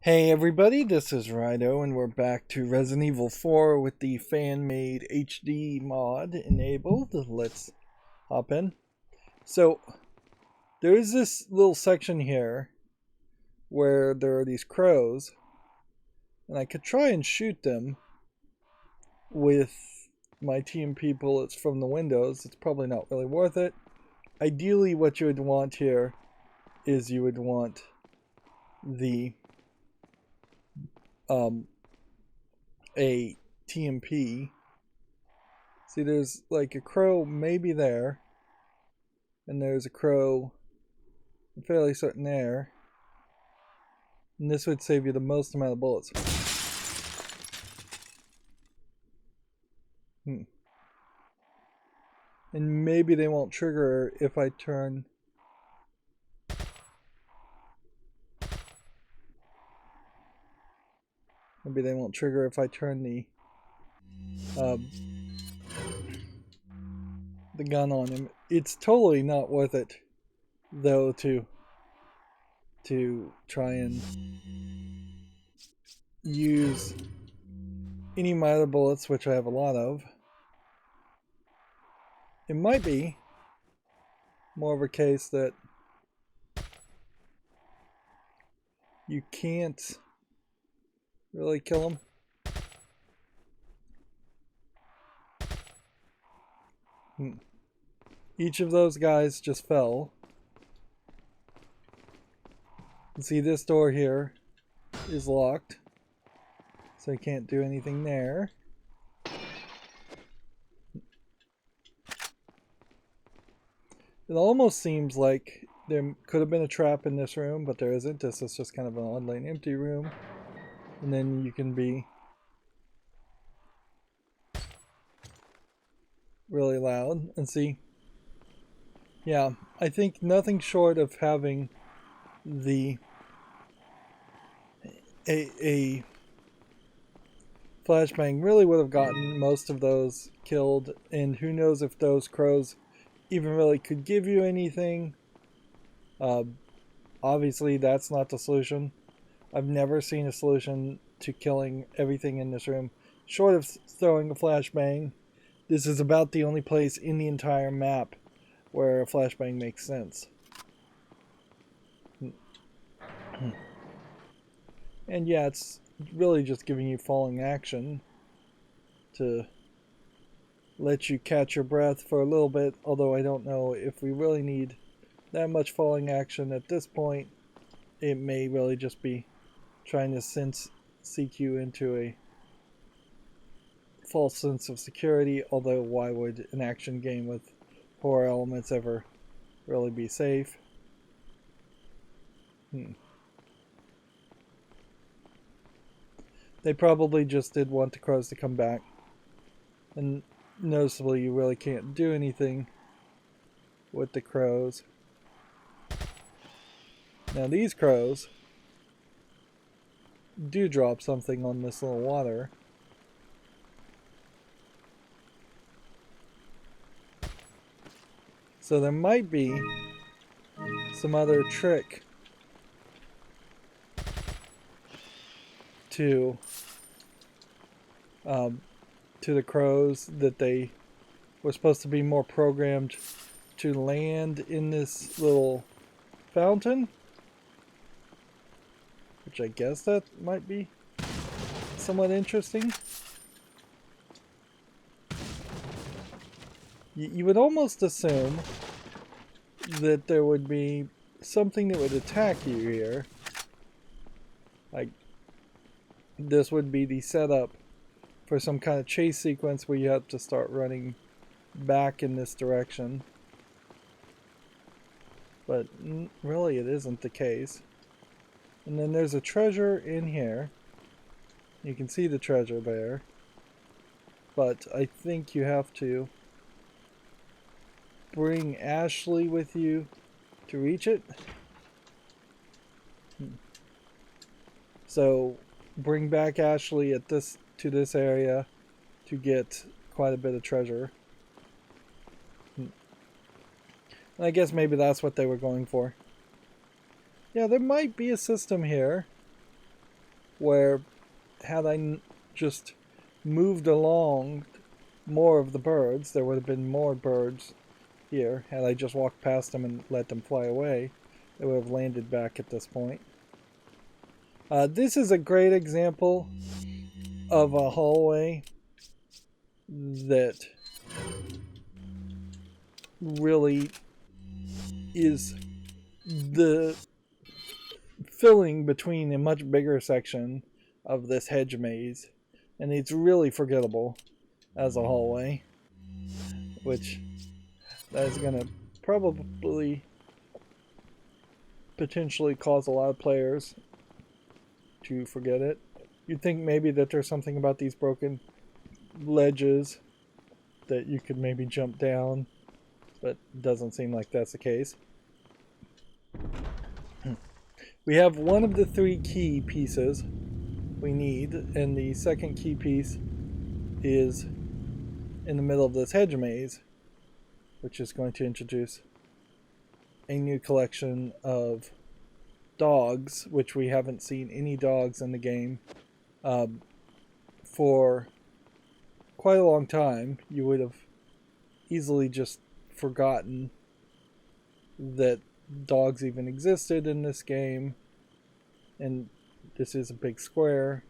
Hey everybody, this is Rydo, and we're back to Resident Evil 4 with the fan-made HD mod enabled. Let's hop in. So, there is this little section here where there are these crows, and I could try and shoot them with my TMP bullets from the windows. It's probably not really worth it. Ideally, what you would want here is you would want the a TMP. See, there's like a crow maybe there, and there's a crow I'm fairly certain there, and this would save you the most amount of bullets. And maybe they won't trigger if I turn the gun on him. It's totally not worth it, though, to try and use any miter bullets, which I have a lot of. It might be more of a case that you can't really kill them. Each of those guys just fell. You see, this door here is locked, so I can't do anything there. It almost seems like there could have been a trap in this room, but there isn't. This is just kind of an oddly empty room. And then you can be really loud and see. Yeah, I think nothing short of having a flashbang really would have gotten most of those killed, and who knows if those crows even really could give you anything. Obviously that's not the solution. I've never seen a solution to killing everything in this room short of throwing a flashbang. This is about the only place in the entire map where a flashbang makes sense. And yeah, it's really just giving you falling action to let you catch your breath for a little bit, although I don't know if we really need that much falling action at this point. It may really just be trying to seek you into a false sense of security, although why would an action game with horror elements ever really be safe? They probably just did want the crows to come back. And noticeably, you really can't do anything with the crows. Now these crows do drop something on this little water. So there might be some other trick to the crows, that they were supposed to be more programmed to land in this little fountain, which I guess that might be somewhat interesting. You would almost assume that there would be something that would attack you here. Like, this would be the setup for some kind of chase sequence where you have to start running back in this direction. But really it isn't the case. And then there's a treasure in here. You can see the treasure there. But I think you have to bring Ashley with you to reach it. So bring back Ashley to this area to get quite a bit of treasure. And I guess maybe that's what they were going for. Yeah, there might be a system here where had I just moved along more of the birds, there would have been more birds here. Had I just walked past them and let them fly away, they would have landed back at this point. This is a great example of a hallway that really is the filling between a much bigger section of this hedge maze, and it's really forgettable as a hallway, which that is going to probably potentially cause a lot of players to forget it. You'd think maybe that there's something about these broken ledges that you could maybe jump down, but it doesn't seem like that's the case. We have one of the 3 key pieces we need, and the second key piece is in the middle of this hedge maze, which is going to introduce a new collection of dogs, which we haven't seen any dogs in the game for quite a long time. You would have easily just forgotten that dogs even existed in this game. And this is a big square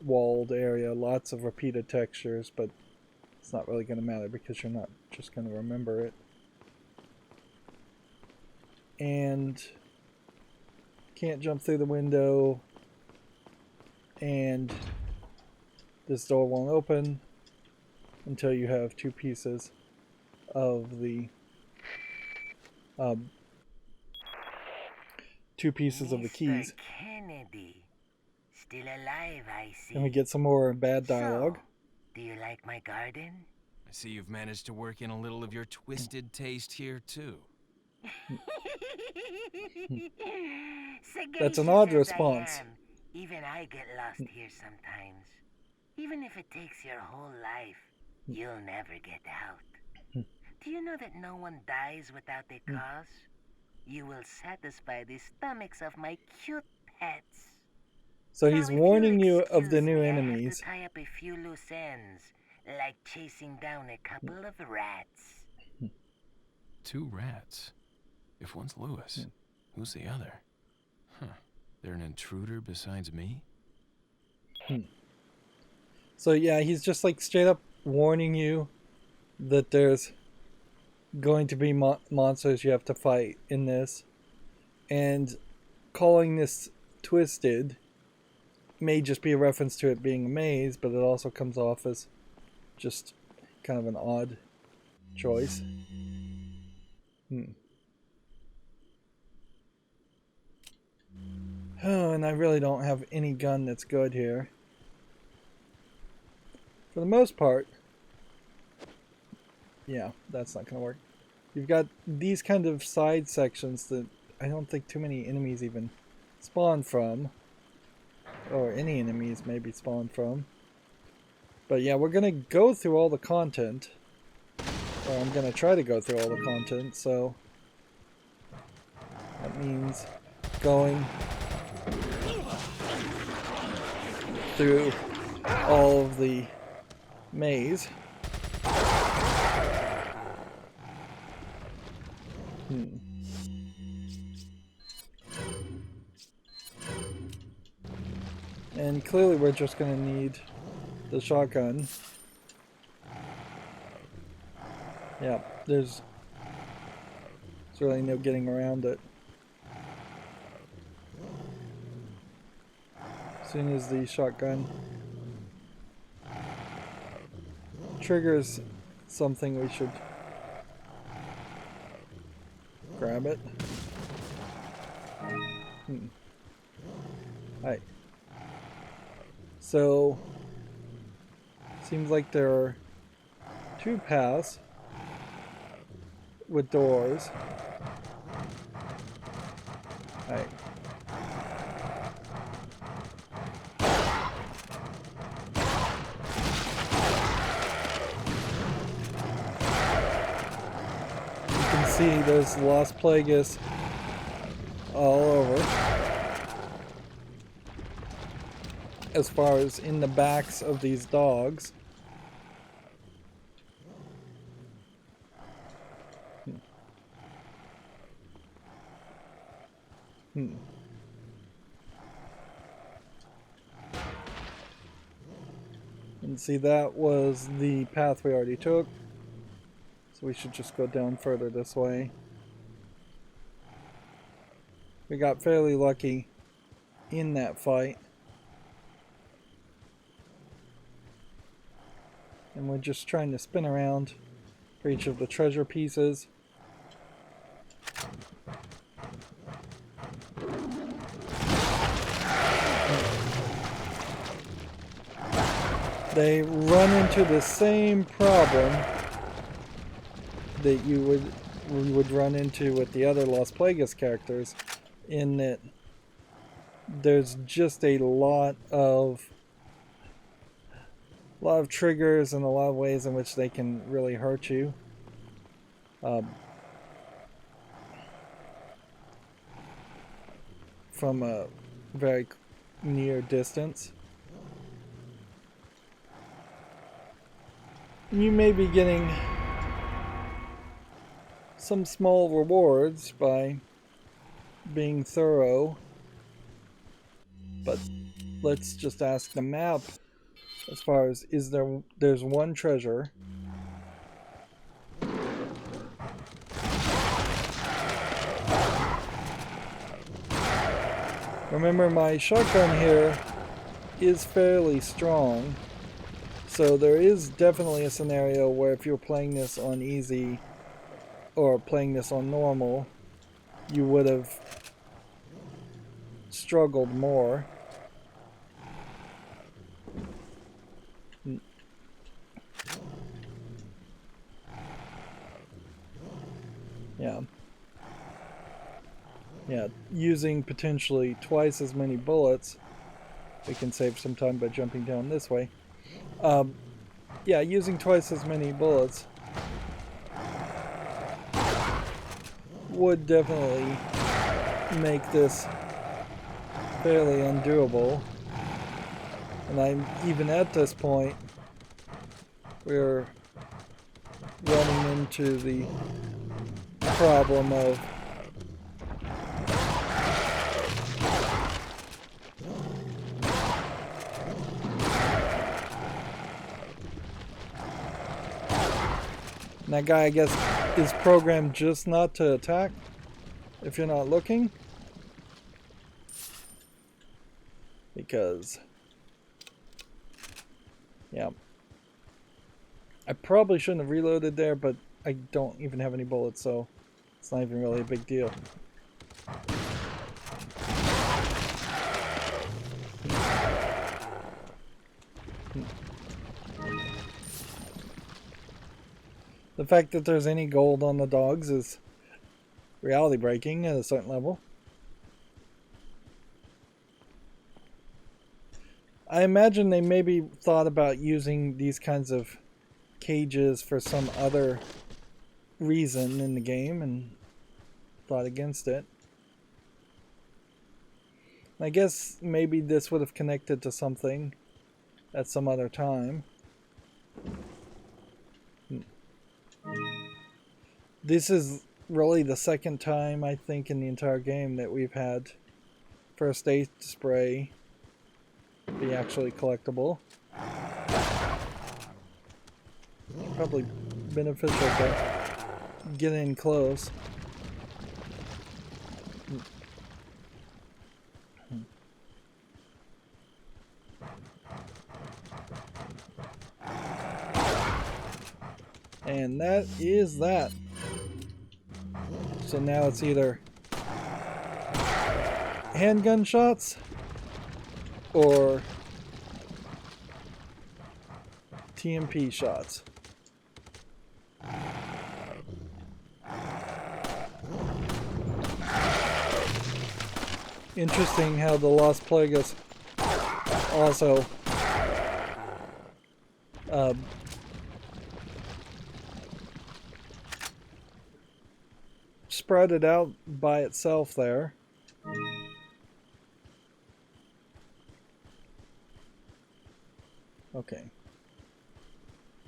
walled area, lots of repeated textures, but it's not really going to matter because you're not just going to remember it. And can't jump through the window, and this door won't open until you have 2 pieces of the 2 pieces of the keys. Kennedy. Still alive, I see. And we get some more bad dialogue. So, do you like my garden? I see you've managed to work in a little of your twisted taste here, too. That's an odd response. Even I get lost here sometimes. Even if it takes your whole life, you'll never get out. Do you know that no one dies without a cause? You will satisfy the stomachs of my cute pets. So he's warning you of the new I enemies. have to tie up a few loose ends, like chasing down a couple of rats. 2 rats? If one's Lewis, who's the other? Huh. They're an intruder besides me? So yeah, he's just like straight up warning you that there's going to be monsters you have to fight in this, and calling this twisted may just be a reference to it being a maze, but it also comes off as just kind of an odd choice. Oh, and I really don't have any gun that's good here. For the most part, yeah, that's not going to work. You've got these kind of side sections that I don't think too many enemies even spawn from. Or any enemies maybe spawn from. But yeah, we're going to go through all the content. Or I'm going to try to go through all the content, so that means going through all of the maze. And clearly we're just going to need the shotgun. Yeah, there's really no getting around it. As soon as the shotgun triggers something, we should grab it. Alright. So, seems like there are 2 paths with doors. Alright. You can see there's Lost Plagueis all over. as far as in the backs of these dogs. And see, that was the path we already took. So we should just go down further this way. We got fairly lucky in that fight. And we're just trying to spin around for each of the treasure pieces. They run into the same problem that we would run into with the other Las Plagas characters, in that there's just a lot of triggers and a lot of ways in which they can really hurt you. From a very near distance. You may be getting some small rewards by being thorough, but let's just ask the map as far as there's one treasure. Remember, my shotgun here is fairly strong, so there is definitely a scenario where if you're playing this on easy or playing this on normal, you would have struggled more. Yeah, using potentially twice as many bullets, we can save some time by jumping down this way. Yeah, using twice as many bullets would definitely make this fairly undoable. And I'm even at this point, we're running into the problem of that guy, I guess, is programmed just not to attack if you're not looking. Because, yeah. I probably shouldn't have reloaded there, but I don't even have any bullets, so it's not even really a big deal. The fact that there's any gold on the dogs is reality breaking at a certain level. I imagine they maybe thought about using these kinds of cages for some other reason in the game and thought against it. I guess maybe this would have connected to something at some other time. This is really the second time, I think, in the entire game that we've had first aid spray be actually collectible. Probably beneficial to get in close. And that is that. So now it's either handgun shots or TMP shots. Interesting how the Las Plagas also spread it out by itself there. Okay.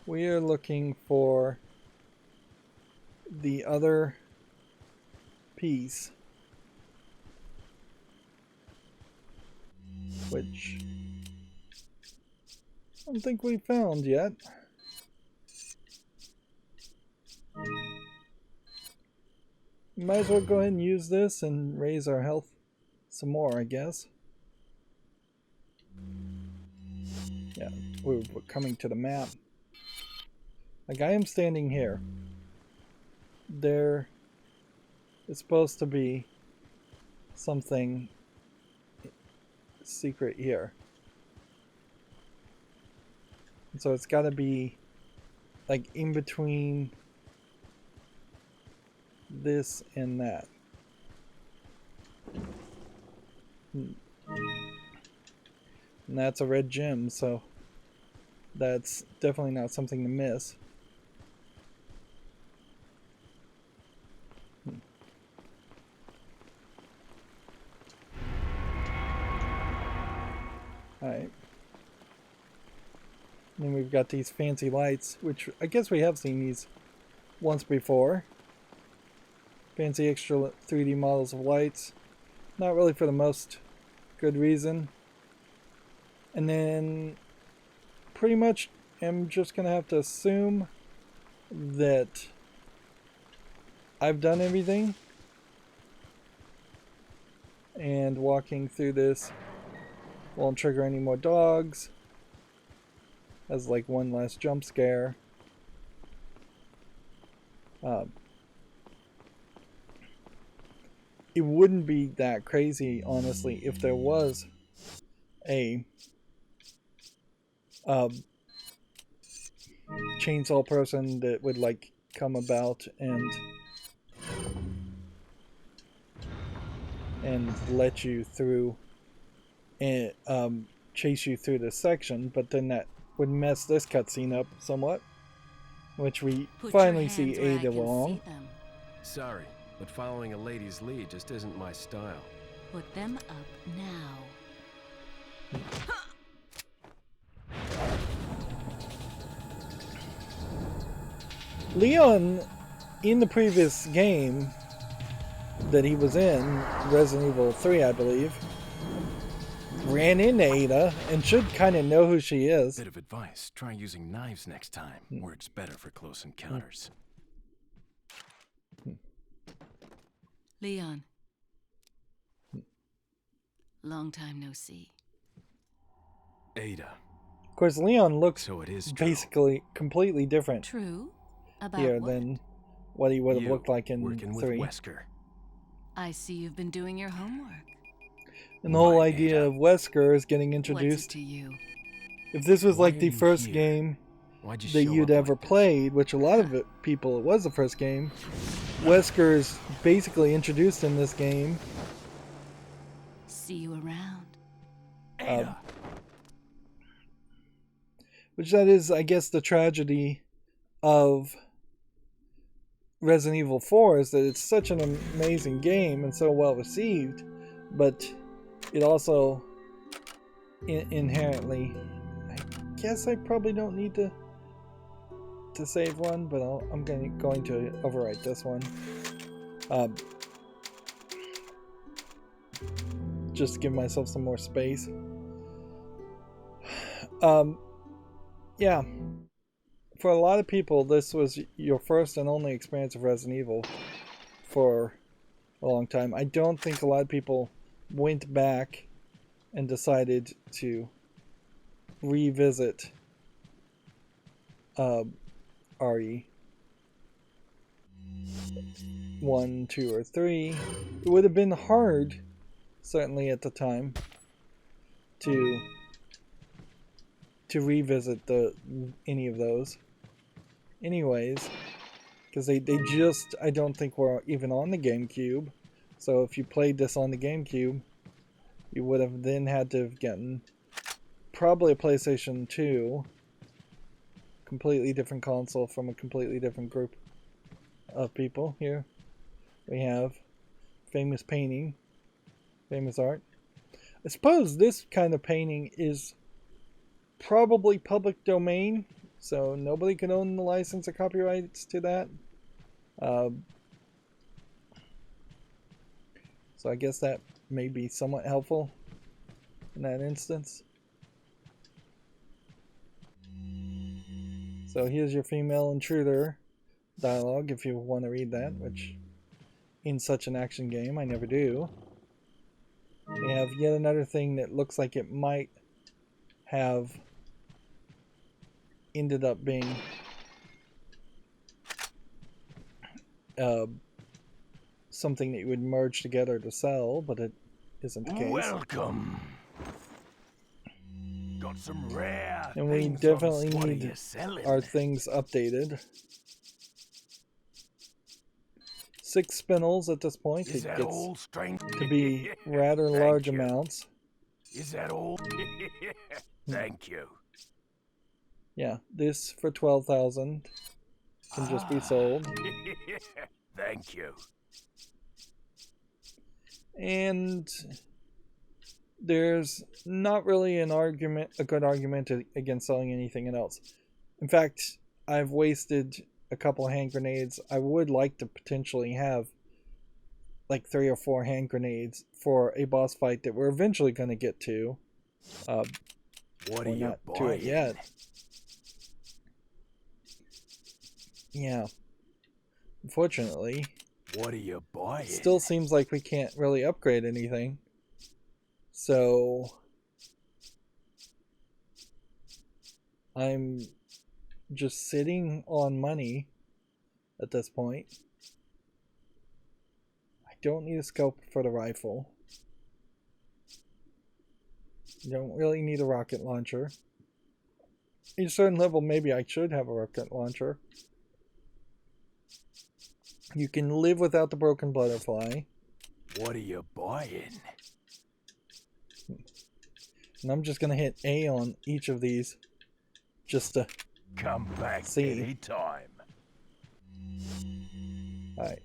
We are looking for the other piece, which I don't think we found yet. Might as well go ahead and use this and raise our health some more, I guess. Yeah, we're coming to the map. Like, I am standing here. There is supposed to be something secret here. And so it's got to be like in between this and that. And that's a red gem, so that's definitely not something to miss. Alright. Then we've got these fancy lights, which I guess we have seen these once before. Fancy extra 3D models of lights. Not really for the most good reason. And then pretty much I'm just going to have to assume that I've done everything. And walking through this won't trigger any more dogs. As like one last jump scare. It wouldn't be that crazy, honestly, if there was a chainsaw person that would like come about and let you through and chase you through this section, but then that would mess this cutscene up somewhat, which we finally see Ada along. Sorry, but following a lady's lead just isn't my style. Put them up now. Leon, in the previous game that he was in, Resident Evil 3, I believe, ran into Ada and should kind of know who she is. Bit of advice: try using knives next time. Works better for close encounters. Leon. Long time no see. Ada. Of course, Leon looks So it is true. basically completely different True? About here what? than what he would have You looked like in working 3. with Wesker. I see you've been doing your homework. And the whole Why, idea Ada? of Wesker is getting What's it introduced. to you? If this was Why like are the you first here? game Why'd you that show you'd up ever like this? played, which a lot of people, it was the first game, Wesker's basically introduced in this game. See you around. Ada. Which that is, I guess, the tragedy of Resident Evil 4 is that it's such an amazing game and so well received, but it also inherently, I guess I probably don't need to save one, but I'm going to overwrite this one. Just to give myself some more space. Yeah. For a lot of people, this was your first and only experience of Resident Evil for a long time. I don't think a lot of people went back and decided to revisit RE 1, 2, or 3. It would have been hard, certainly at the time, to revisit any of those. Anyways, because they just, I don't think were even on the GameCube. So if you played this on the GameCube, you would have then had to have gotten probably a PlayStation 2, completely different console from a completely different group of people. Here we have famous painting, famous art. I suppose this kind of painting is probably public domain, so nobody can own the license or copyrights to that. So I guess that may be somewhat helpful in that instance. So here's your female intruder dialogue if you want to read that, which in such an action game I never do. We have yet another thing that looks like it might have ended up being something that you would merge together to sell, but it isn't the case. Welcome. Got some rare And we things definitely what are need you selling? our things updated. 6 spinels at this point. Is It that gets all, strange? to be rather Thank large you. amounts. Is that all? Thank you. Yeah, this for 12,000 can just be sold. Thank you. And there's not really a good argument against selling anything else. In fact, I've wasted a couple hand grenades. I would like to potentially have like 3 or 4 hand grenades for a boss fight that we're eventually going to get to. What are We're you not to it buying? yet. Yeah. Unfortunately, What are you buying? still seems like we can't really upgrade anything. So I'm just sitting on money at this point. I don't need a scope for the rifle. You don't really need a rocket launcher. At a certain level, maybe I should have a rocket launcher. You can live without the broken butterfly. What are you buying? And I'm just going to hit A on each of these just to Come back See. anytime. Alright.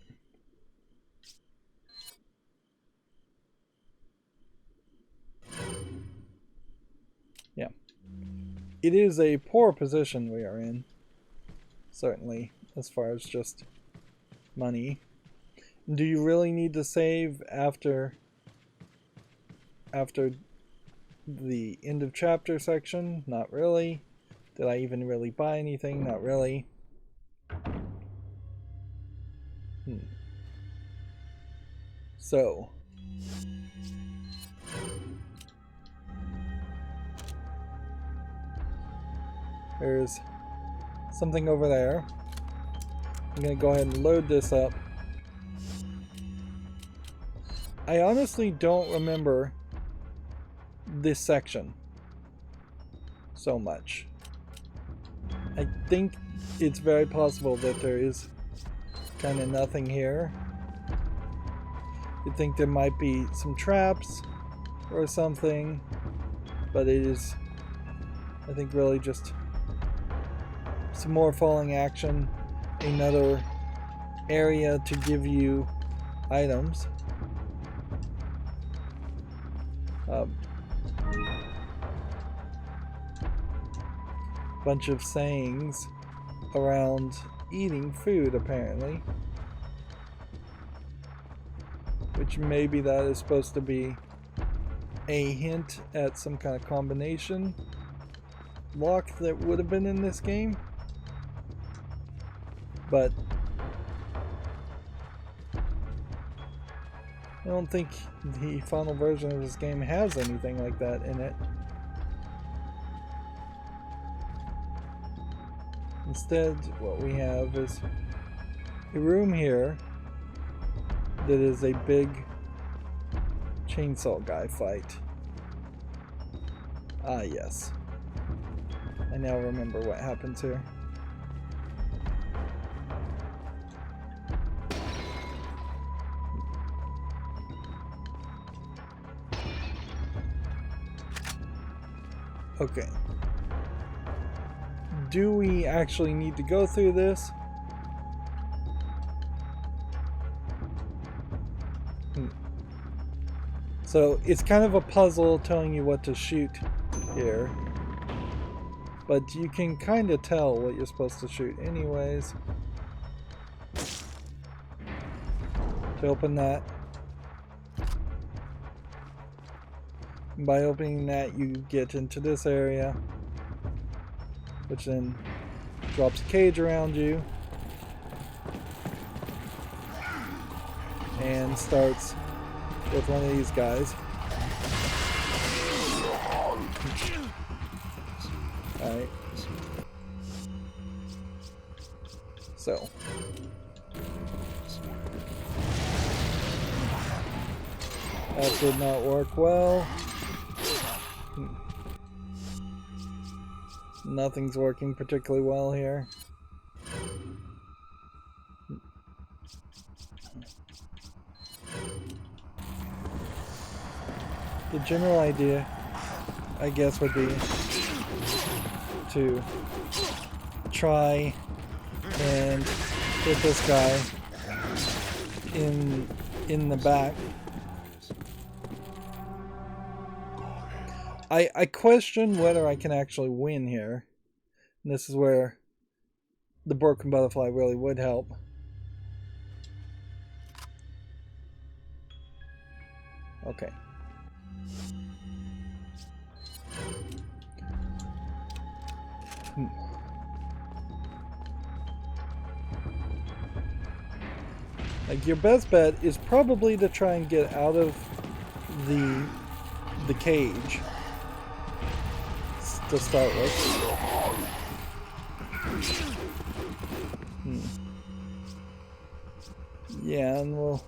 Yeah. It is a poor position we are in. Certainly, as far as just money. Do you really need to save after the end of chapter section? Not really. Did I even really buy anything? Not really. So there's something over there. I'm gonna go ahead and load this up. I honestly don't remember this section so much. I think it's very possible that there is kind of nothing here. You'd think there might be some traps or something, but it is, I think, really just some more falling action, another area to give you items. Bunch of sayings around eating food, apparently, which maybe that is supposed to be a hint at some kind of combination lock that would have been in this game, but I don't think the final version of this game has anything like that in it. Instead, what we have is a room here that is a big chainsaw guy fight. Ah, yes. I now remember what happens here. Okay. Do we actually need to go through this? So it's kind of a puzzle telling you what to shoot here. But you can kind of tell what you're supposed to shoot anyways. To open that. And by opening that, you get into this area, which then drops a cage around you and starts with one of these guys. Alright. So. That did not work well. Nothing's working particularly well here. The general idea, I guess, would be to try and hit this guy in the back. I question whether I can actually win here. And this is where the broken butterfly really would help. Okay. Like, your best bet is probably to try and get out of the cage to start with. Yeah, and we'll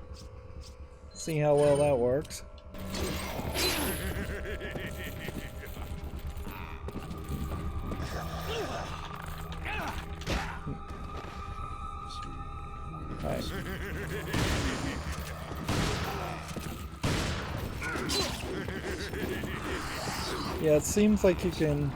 see how well that works. Alright. Yeah, it seems like you can...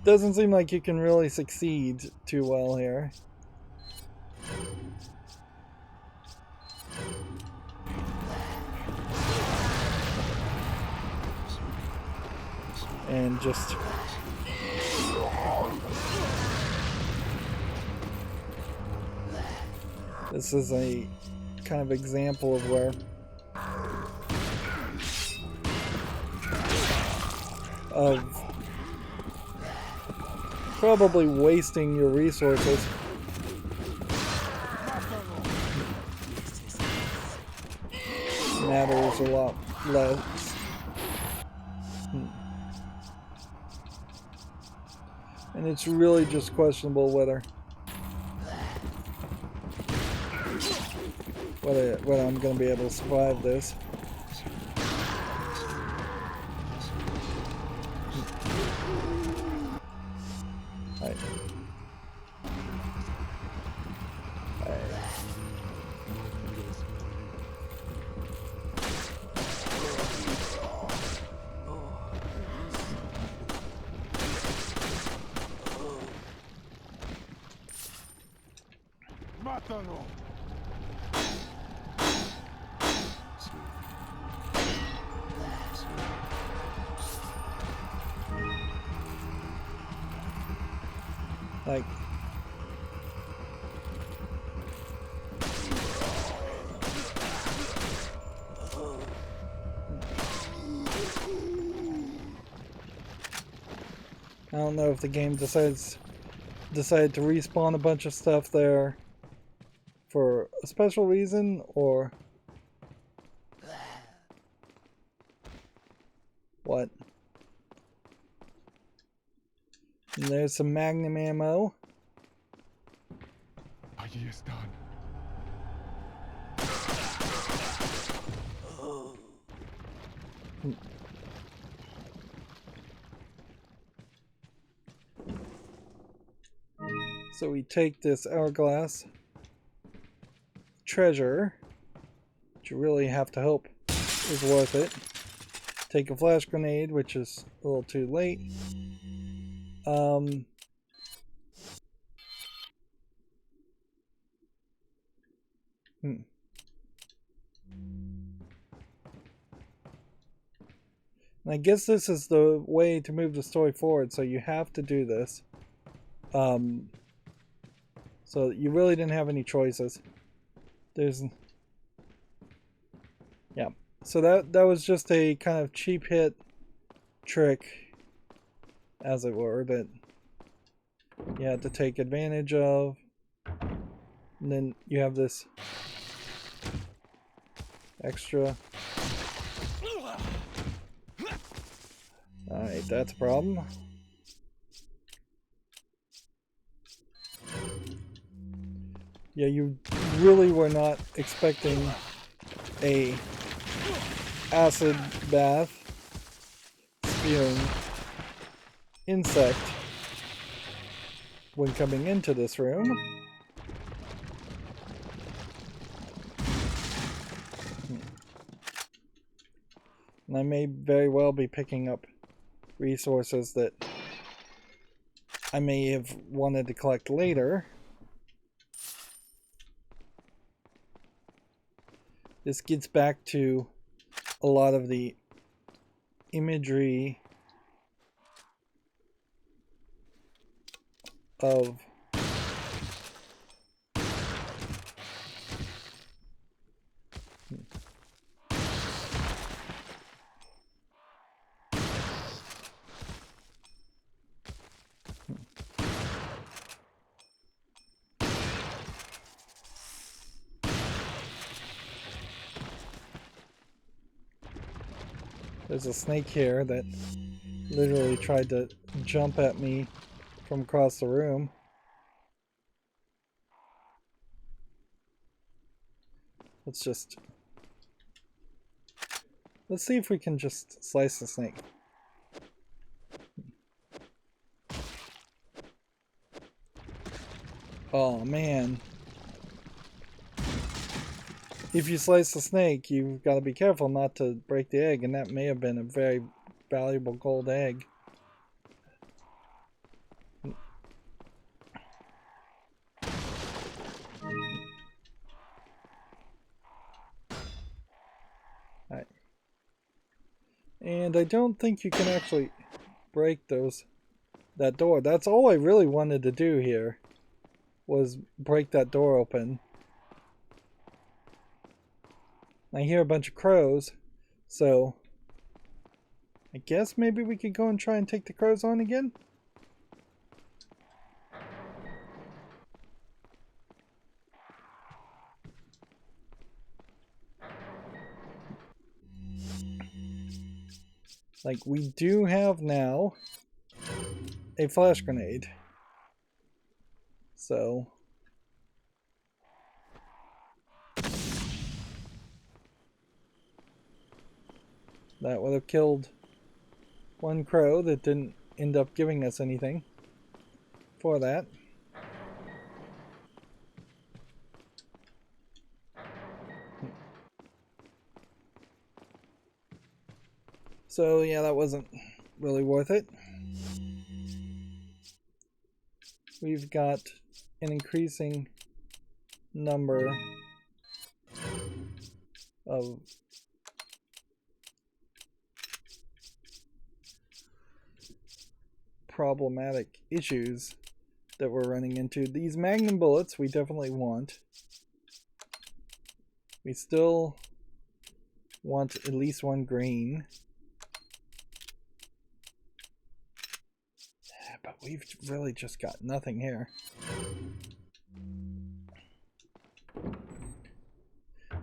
Doesn't seem like you can really succeed too well here. And just... This is a kind of example of where probably wasting your resources. Matters a lot less. And it's really just questionable whether I'm going to be able to survive this. Right. Mátalo. Like, I don't know if the game decided to respawn a bunch of stuff there for a special reason or what. And there's some magnum ammo. Allí están. So we take this hourglass treasure, which you really have to hope is worth it. Take a flash grenade, which is a little too late. And I guess this is the way to move the story forward, so you have to do this. So you really didn't have any choices. Yeah. So that was just a kind of cheap hit trick, as it were, that you had to take advantage of. And then you have this extra. Alright, that's a problem. Yeah, you really were not expecting a acid bath spewing insect when coming into this room. And I may very well be picking up resources that I may have wanted to collect later. This gets back to a lot of the imagery of there's a snake here that literally tried to jump at me from across the room. Let's see if we can just slice the snake. Oh man. If you slice the snake, you've got to be careful not to break the egg, and that may have been a very valuable gold egg. Alright. And I don't think you can actually break that door. That's all I really wanted to do here, was break that door open. I hear a bunch of crows, so I guess maybe we could go and try and take the crows on again? Like, we do have now a flash grenade. So that would have killed one crow that didn't end up giving us anything for that. So yeah, that wasn't really worth it. We've got an increasing number of problematic issues that we're running into. These magnum bullets we definitely want. We still want at least one green. But we've really just got nothing here.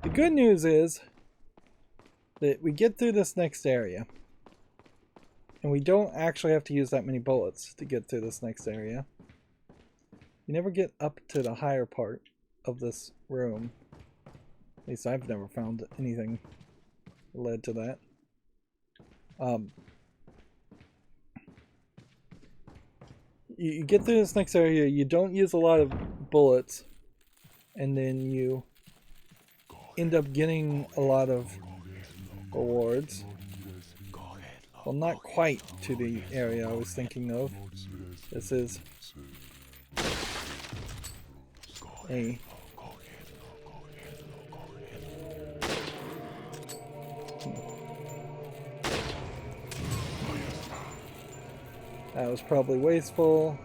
The good news is that we get through this next area, and we don't actually have to use that many bullets to get through this next area. You never get up to the higher part of this room. At least I've never found anything that led to that. You get through this next area, you don't use a lot of bullets, and then you end up getting a lot of rewards. Well, not quite to the area I was thinking of. This is a That was probably wasteful.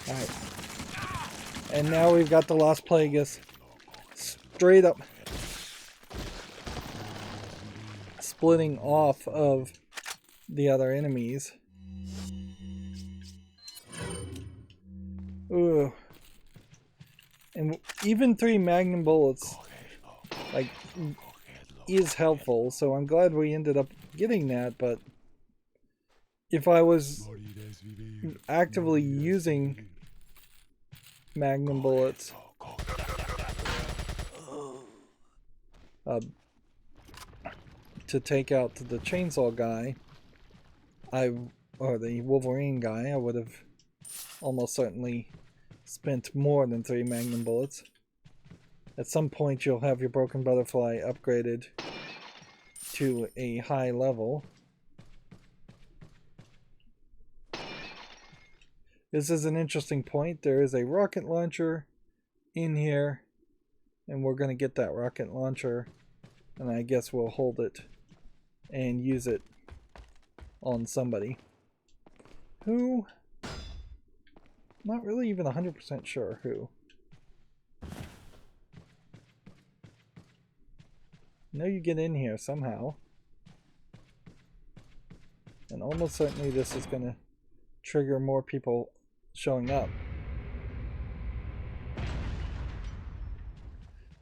Alright. And now we've got the Lost Plagueis straight up splitting off of the other enemies. Ooh. And even 3 magnum bullets, like, is helpful, so I'm glad we ended up getting that, but if I was actively using magnum bullets to take out the chainsaw guy, or the Wolverine guy, I would have almost certainly spent more than 3 magnum bullets. At some point you'll have your broken butterfly upgraded to a high level. This is an interesting point. There is a rocket launcher in here, and we're going to get that rocket launcher, and I guess we'll hold it and use it on somebody who, not really even 100% sure who. I know you get in here somehow, and almost certainly this is going to trigger more people showing up. I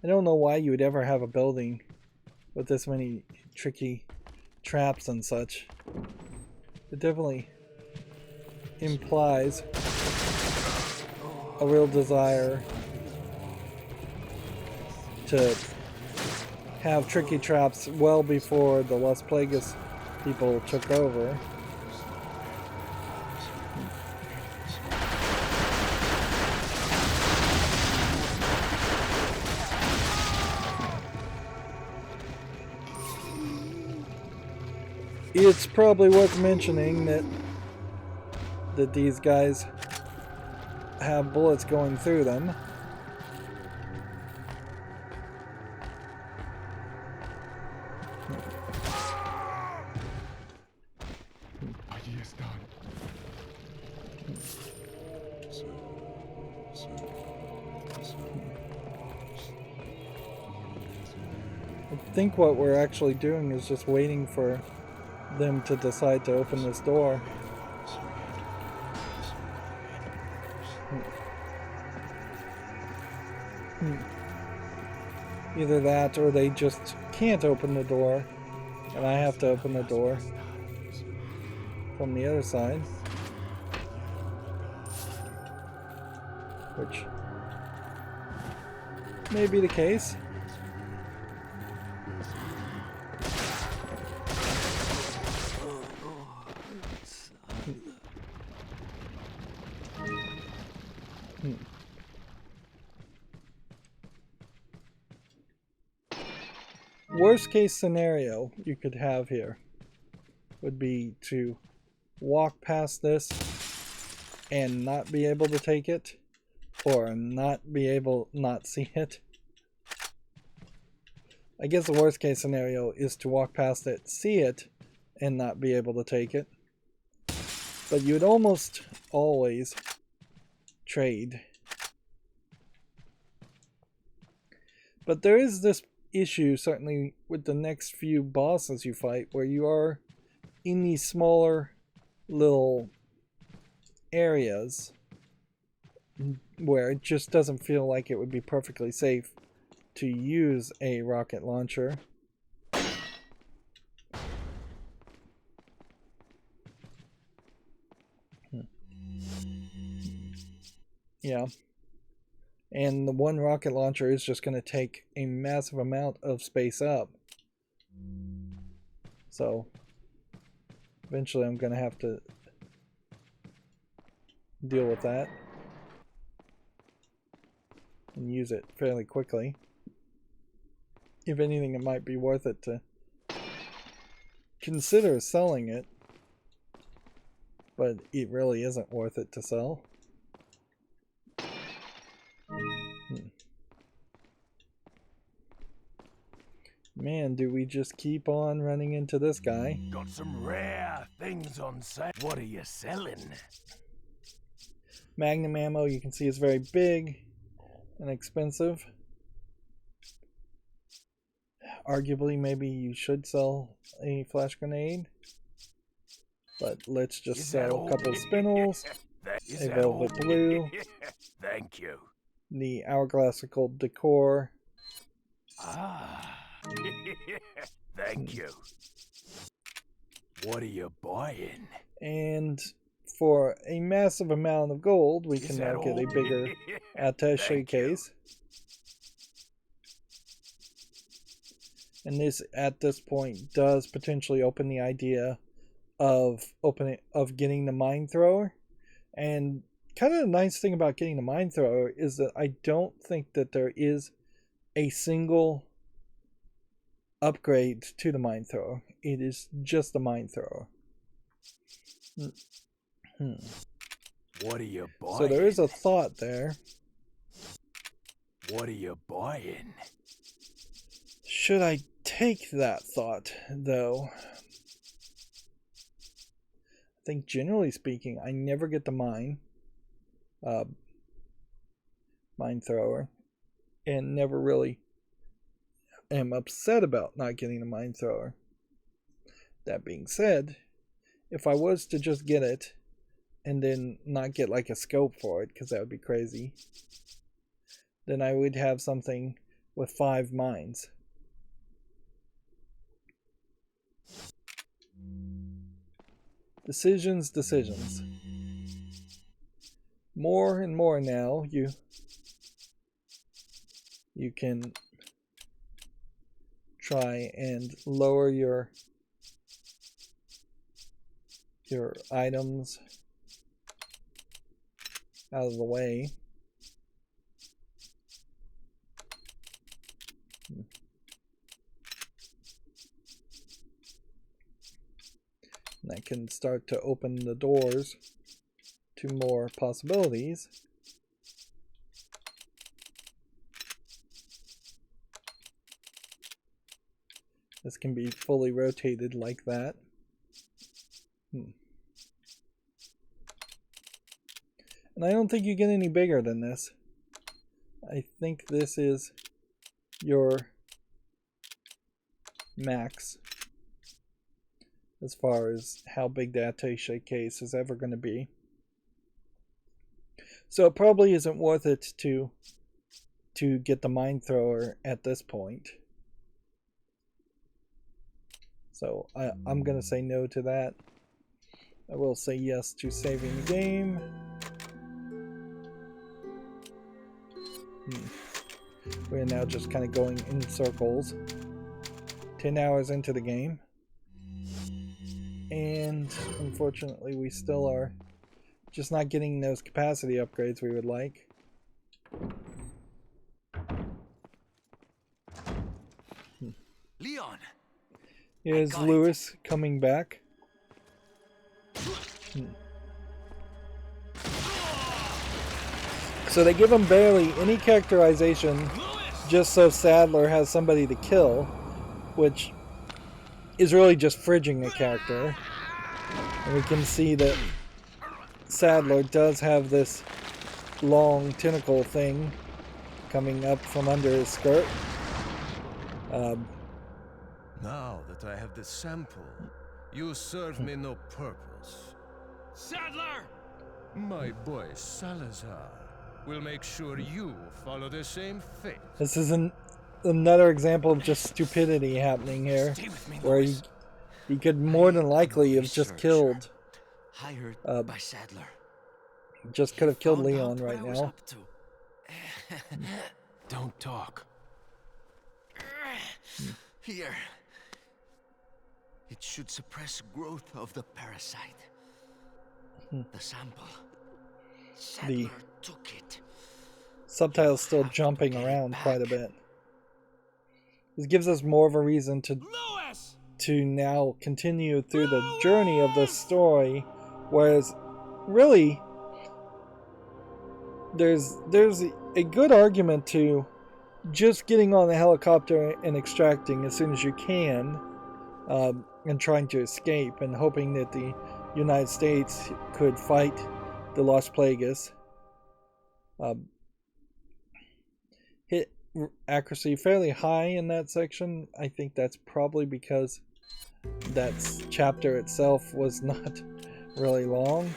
don't know why you would ever have a building with this many tricky traps and such. It definitely implies a real desire to have tricky traps well before the Lost Plagueis people took over. It's probably worth mentioning that these guys have bullets going through them. I think what we're actually doing is just waiting for them to decide to open this door. Either that or they just can't open the door and I have to open the door from the other side, which may be the case. Worst case scenario you could have here would be to walk past this and not be able to take it, or not see it. I guess the worst case scenario is to walk past it, see it, and not be able to take it. But you would almost always trade. But there is this issue, certainly with the next few bosses you fight, where you are in these smaller little areas where it just doesn't feel like it would be perfectly safe to use a rocket launcher. Yeah. And the one rocket launcher is just going to take a massive amount of space up. So eventually I'm going to have to deal with that and use it fairly quickly. If anything, it might be worth it to consider selling it but it really isn't worth it to sell. Man, do we just keep on running into this guy? Got some rare things on sale. What are you selling? Magnum ammo, you can see, is very big and expensive. Arguably, maybe you should sell a flash grenade. But let's just sell a couple of spinels, a velvet blue, Thank you. the hourglassical decor. Ah. Thank you. What are you buying? And for a massive amount of gold, we can now get a bigger attaché case. And this, at this point, does potentially open the idea of getting the mine thrower. And kind of the nice thing about getting the mine thrower is that I don't think that there is a single upgrade to the mine thrower. It is just the mine thrower. What are you buying? So there is a thought there. What are you buying? Should I take that thought, though? I think generally speaking, I never get the mine thrower, and never really am upset about not getting the mine thrower. That being said, if I was to just get it and then not get like a scope for it, because that would be crazy, then I would have something with 5 mines. Decisions. More and more now, you can try and lower your items out of the way. And that can start to open the doors to more possibilities. This can be fully rotated like that. And I don't think you get any bigger than this. I think this is your max as far as how big the attaché case is ever going to be. So it probably isn't worth it to get the mine thrower at this point. So I'm going to say no to that. I will say yes to saving the game. We're now just kind of going in circles. 10 hours into the game. And unfortunately we still are just not getting those capacity upgrades we would like. Leon! Here's Lewis coming back. So they give him barely any characterization, just so Sadler has somebody to kill, which is really just fridging a character. And we can see that Sadler does have this long tentacle thing coming up from under his skirt. Now that I have the sample, you serve me no purpose. Sadler! My boy Salazar will make sure you follow the same fate. This is another example of just stupidity happening here, where he could more than likely have just killed. Hired by Sadler. Just could have killed Leon right I was now. up to. Don't talk. Here. It should suppress growth of the parasite. The sample. Sadler took it. Subtitles still jumping around quite a bit. This gives us more of a reason to now continue through the journey of the story Whereas, really, there's a good argument to just getting on the helicopter and extracting as soon as you can, and trying to escape and hoping that the United States could fight the Los Plagas. Hit accuracy fairly high in that section. I think that's probably because that chapter itself was not really long.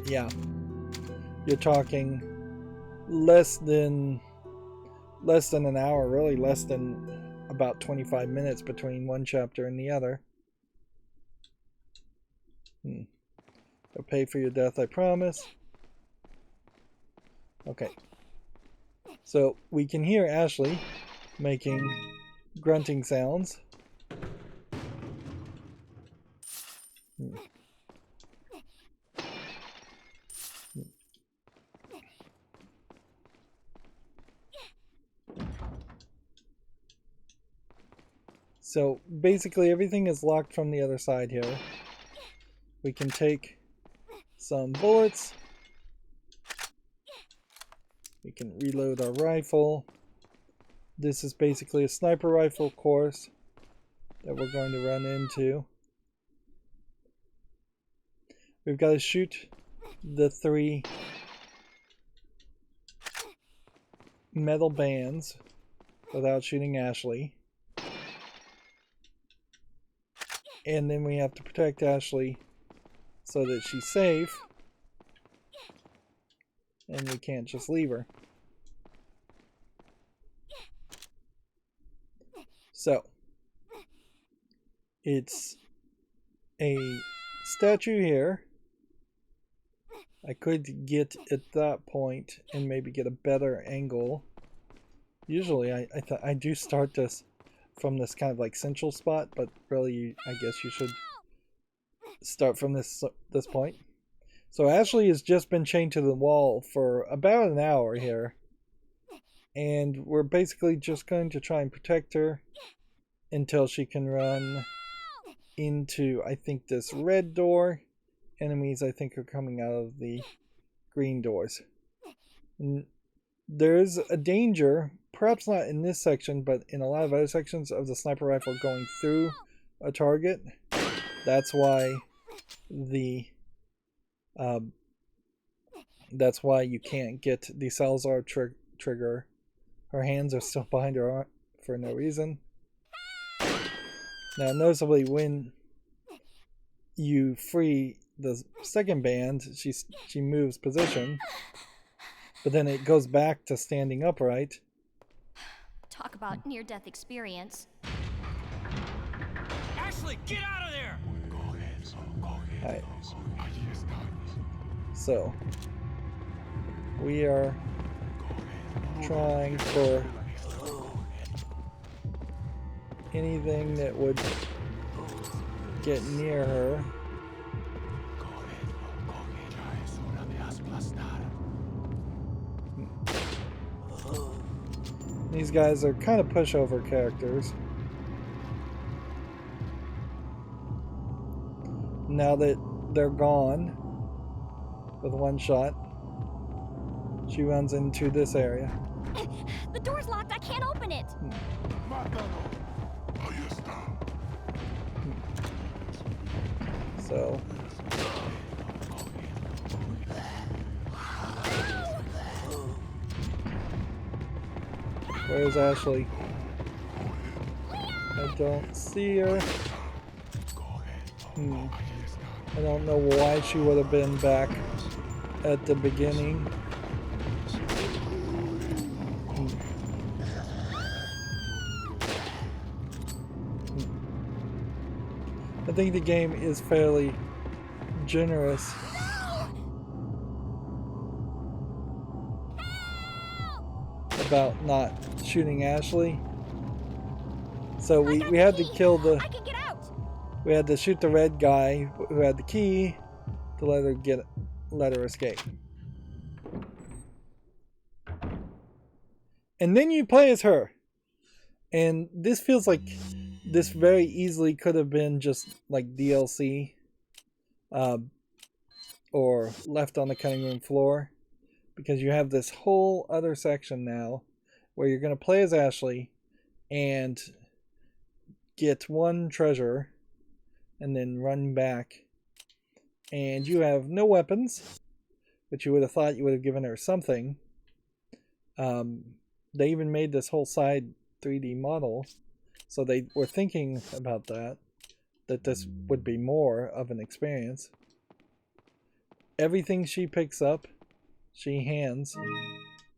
Yeah, you're talking less than an hour, really less than about 25 minutes between one chapter and the other. I'll pay for your death, I promise. Okay. So we can hear Ashley making grunting sounds. So basically everything is locked from the other side here. We can take some bullets. We can reload our rifle. This is basically a sniper rifle course that we're going to run into. We've got to shoot the 3 metal bands without shooting Ashley. And then we have to protect Ashley so that she's safe. And we can't just leave her. So, it's a statue here. I could get at that point and maybe get a better angle. Usually I do start this from this kind of like central spot, but really I guess you should start from this point. So Ashley has just been chained to the wall for about an hour here. And we're basically just going to try and protect her until she can run into, I think, this red door. Enemies, I think, are coming out of the green doors. And there's a danger, perhaps not in this section, but in a lot of other sections, of the sniper rifle going through a target. That's why that's why you can't get the Salazar trigger. Her hands are still behind her for no reason. Now, noticeably, when you free the second band, she moves position, but then it goes back to standing upright. Talk about near-death experience. Ashley, get out of there! Alright. So, we are trying for anything that would get near her. These guys are kind of pushover characters. Now that they're gone with one shot, she runs into this area. The door's locked. I can't open it. So where's Ashley? I don't see her. I don't know why she would have been back at the beginning. I think the game is fairly generous about not shooting Ashley. So we had to kill the... We had to shoot the red guy who had the key to let her escape. And then you play as her. And this feels like this very easily could have been just like DLC. or left on the cutting room floor, because you have this whole other section now where you're going to play as Ashley and get one treasure and then run back, and you have no weapons, but you would have thought you would have given her something. They even made this whole side 3D model, so they were thinking about that this would be more of an experience. Everything she picks up, she hands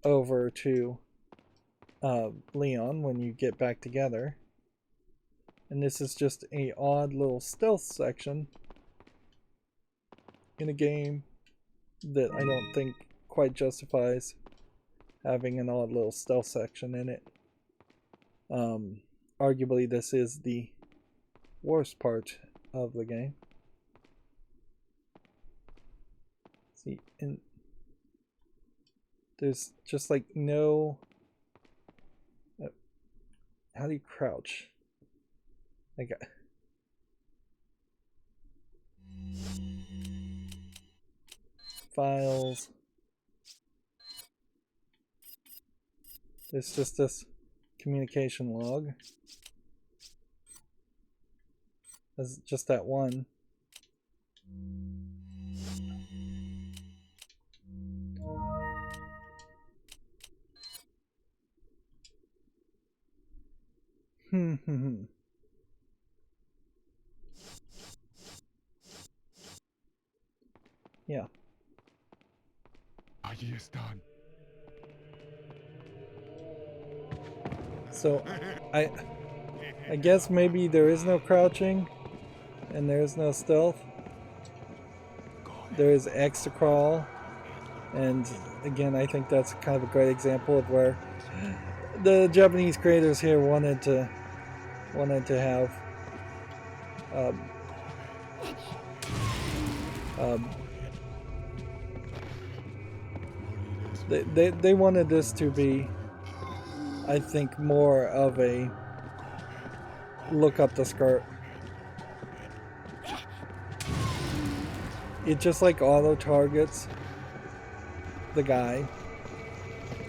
over to Leon when you get back together. And this is just a odd little stealth section in a game that I don't think quite justifies having an odd little stealth section in it. Arguably this is the worst part of the game. See, and there's just like no... how do you crouch? Like... files. There's just this communication log. There's just that one. Yeah. So, I guess maybe there is no crouching and there is no stealth. There is X to crawl, and again, I think that's kind of a great example of where the Japanese creators here wanted to have they wanted this to be, I think, more of a look up the skirt. It just like auto targets the guy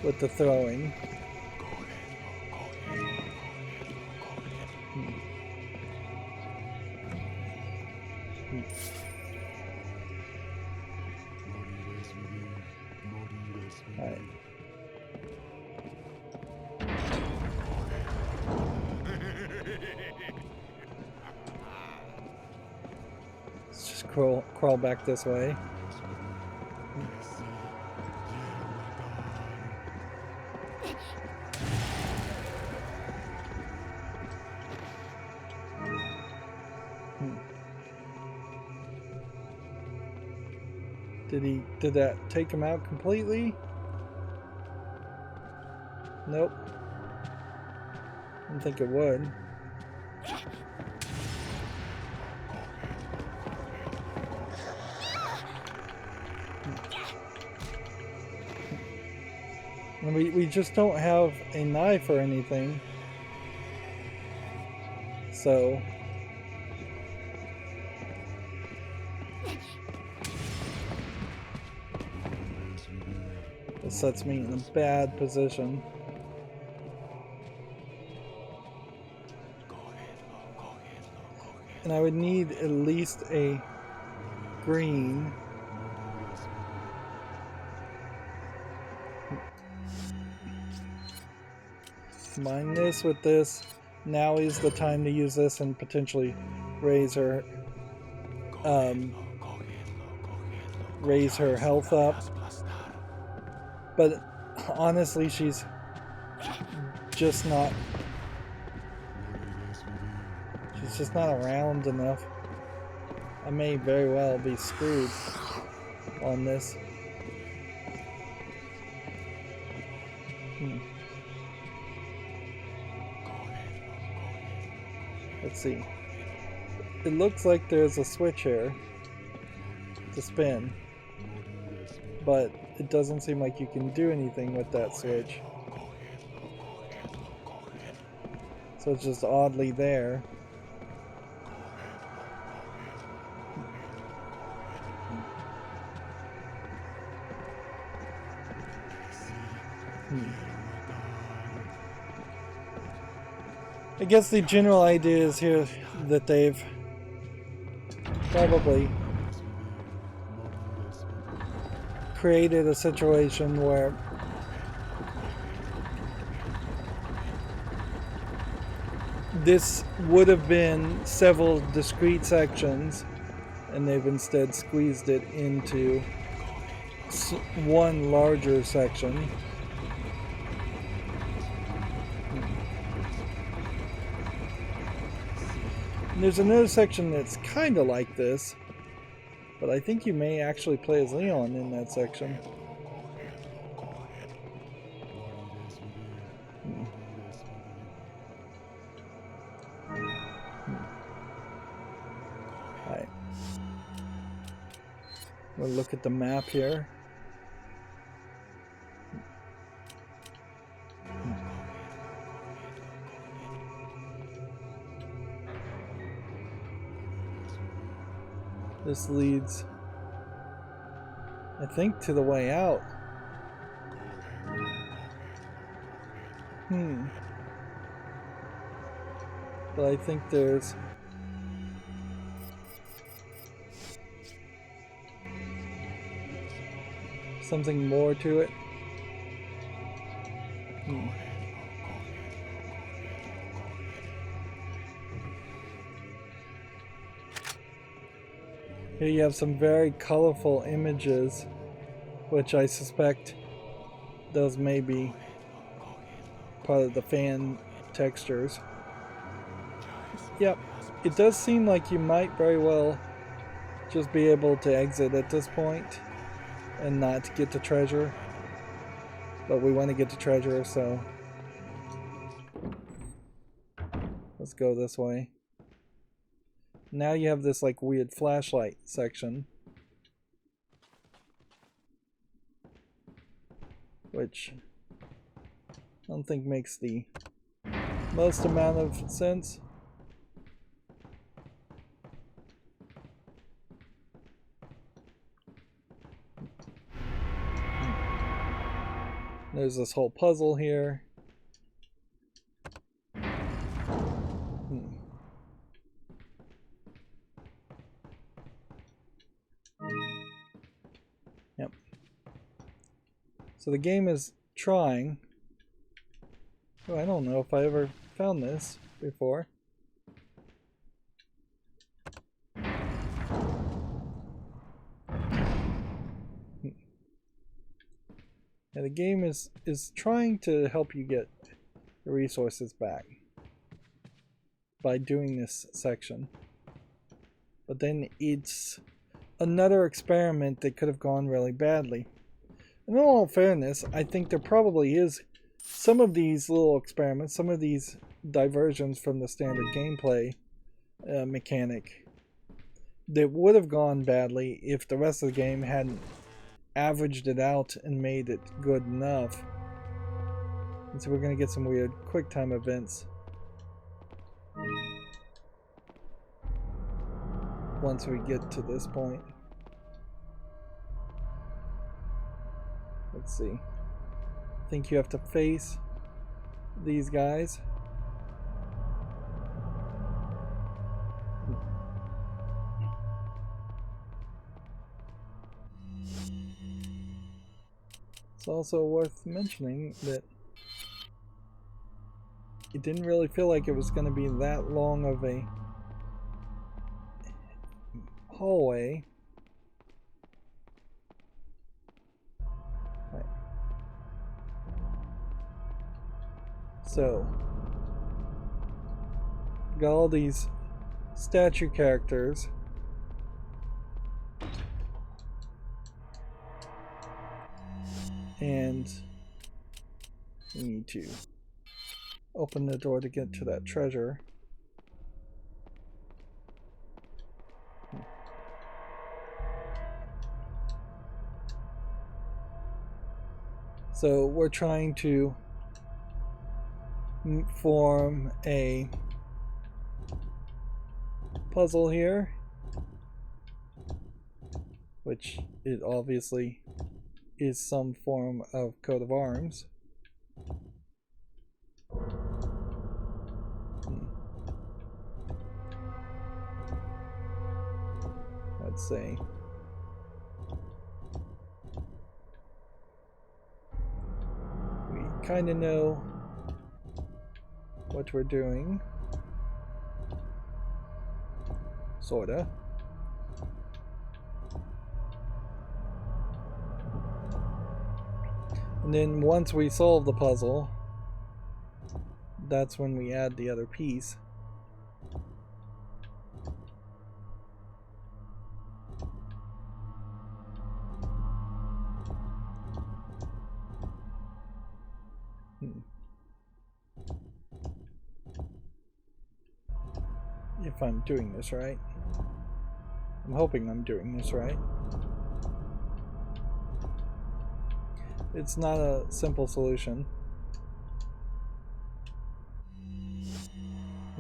with the throwing. Alright. Let's just crawl back this way. Did that take him out completely? Nope. I don't think it would. And we just don't have a knife or anything. So it sets me in a bad position. And I would need at least a green. Combine this with this. Now is the time to use this and potentially raise her health up. But honestly, she's just not around enough. I may very well be screwed on this. Let's see. It looks like there's a switch here to spin, but it doesn't seem like you can do anything with that switch. So it's just oddly there. I guess the general idea is here that they've probably created a situation where this would have been several discrete sections, and they've instead squeezed it into one larger section. And there's another section that's kind of like this, but I think you may actually play as Leon in that section. Alright. We'll look at the map here. This leads, I think, to the way out. But I think there's something more to it. Here you have some very colorful images, which I suspect those may be part of the fan textures. Yep, it does seem like you might very well just be able to exit at this point and not get the treasure. But we want to get the treasure, so let's go this way. Now you have this like weird flashlight section, which I don't think makes the most amount of sense. There's this whole puzzle here. Yep. So the game is trying. Oh, I don't know if I ever found this before. Yeah, the game is trying to help you get the resources back by doing this section. But then it's another experiment that could have gone really badly. In all fairness, I think there probably is some of these little experiments, some of these diversions from the standard gameplay mechanic that would have gone badly if the rest of the game hadn't averaged it out and made it good enough. And so we're going to get some weird quick time events once we get to this point. Let's see. I think you have to face these guys. It's also worth mentioning that it didn't really feel like it was going to be that long of a hallway. Right. So, got all these statue characters. And we need to open the door to get to that treasure. So we're trying to form a puzzle here, which it obviously is some form of coat of arms. Let's see. We kind of know what we're doing. Sorta. And then once we solve the puzzle, that's when we add the other piece. If I'm doing this right. I'm hoping I'm doing this right. It's not a simple solution.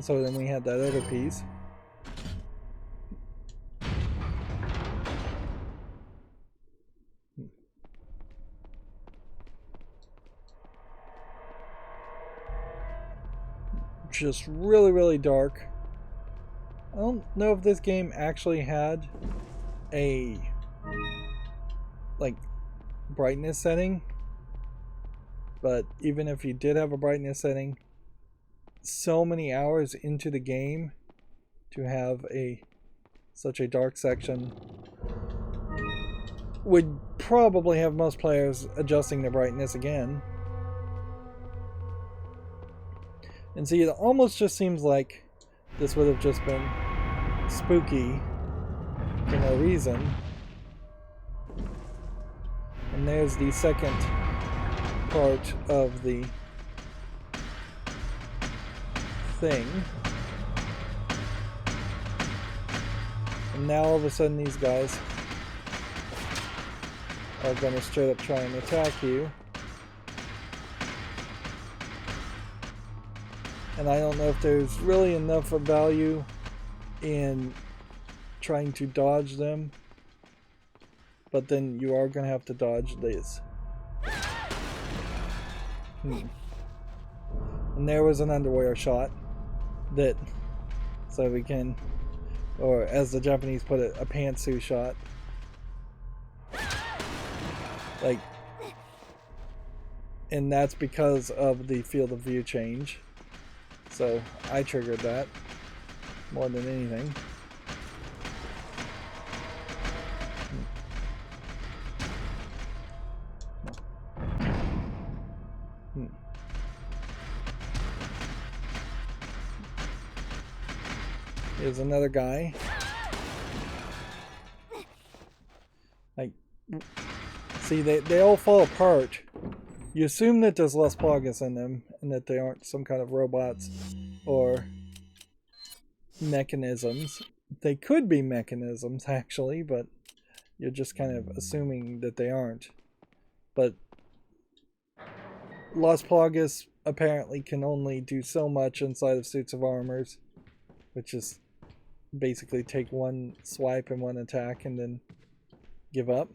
So then we had that other piece. Just really, really dark. I don't know if this game actually had a like brightness setting, but even if you did have a brightness setting, so many hours into the game to have such a dark section would probably have most players adjusting the brightness again. And see, it almost just seems like this would have just been spooky for no reason. And there's the second part of the thing. And now all of a sudden these guys are going to straight up try and attack you. And I don't know if there's really enough of value in trying to dodge them. But then you are going to have to dodge this. And there was an underwear shot that, so we can, or as the Japanese put it, a pantsuit shot. Like, and that's because of the field of view change. So I triggered that more than anything. Here's another guy. Like, see, they all fall apart. You assume that there's less progress in them and that they aren't some kind of robots or mechanisms. They could be mechanisms, actually, but you're just kind of assuming that they aren't. But Lost Plagas apparently can only do so much inside of suits of armors, which is basically take one swipe and one attack and then give up.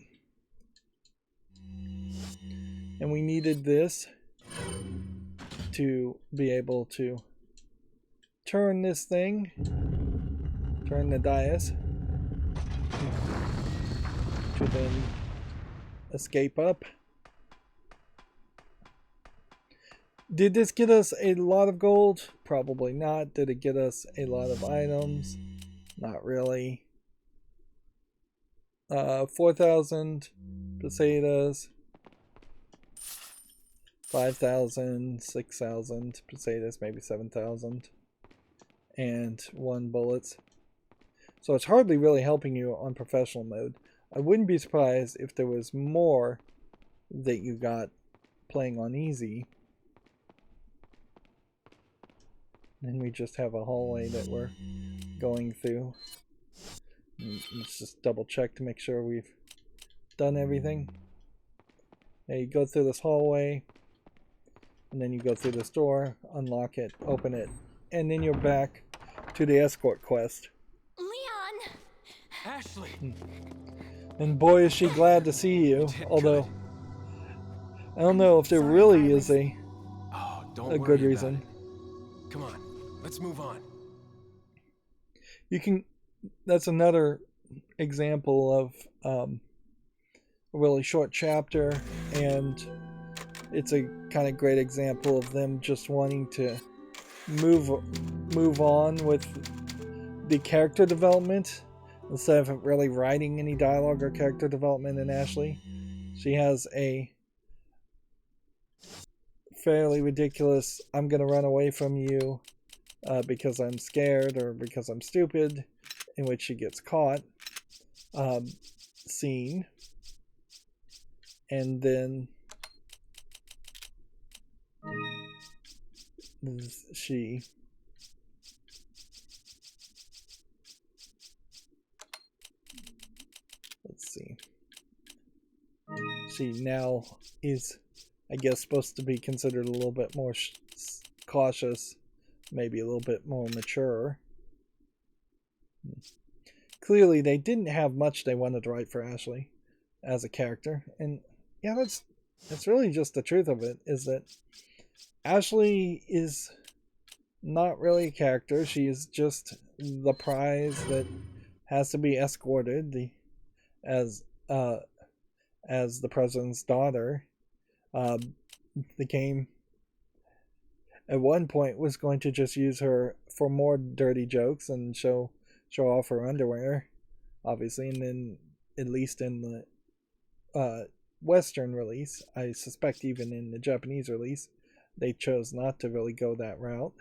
And we needed this to be able to turn this thing, turn the dais, to then escape up. Did this get us a lot of gold? Probably not. Did it get us a lot of items? Not really. 4,000 pesetas. 5,000, 6,000 pesetas, maybe 7,000. And 1 bullets. So it's hardly really helping you on professional mode. I wouldn't be surprised if there was more that you got playing on easy. And we just have a hallway that we're going through. Let's just double check to make sure we've done everything. Now you go through this hallway, and then you go through this door, unlock it, open it, and then you're back to the escort quest. Leon! Ashley! And boy is she glad to see you, although I don't know if there really is a Don't a worry good about reason. it. Come on, let's move on. You can. That's another example of a really short chapter, and it's a kind of great example of them just wanting to move on with the character development instead of really writing any dialogue or character development in Ashley. She has a fairly ridiculous "I'm gonna run away from you because I'm scared or because I'm stupid," in which she gets caught, scene, and then she let's see, she now is, I guess, supposed to be considered a little bit more cautious, maybe a little bit more mature. Clearly they didn't have much they wanted to write for Ashley as a character, and yeah, that's really just the truth of it, is that Ashley is not really a character. She is just the prize that has to be escorted, as the president's daughter. The game at one point was going to just use her for more dirty jokes and show off her underwear, obviously, and then at least in the Western release, I suspect even in the Japanese release, they chose not to really go that route.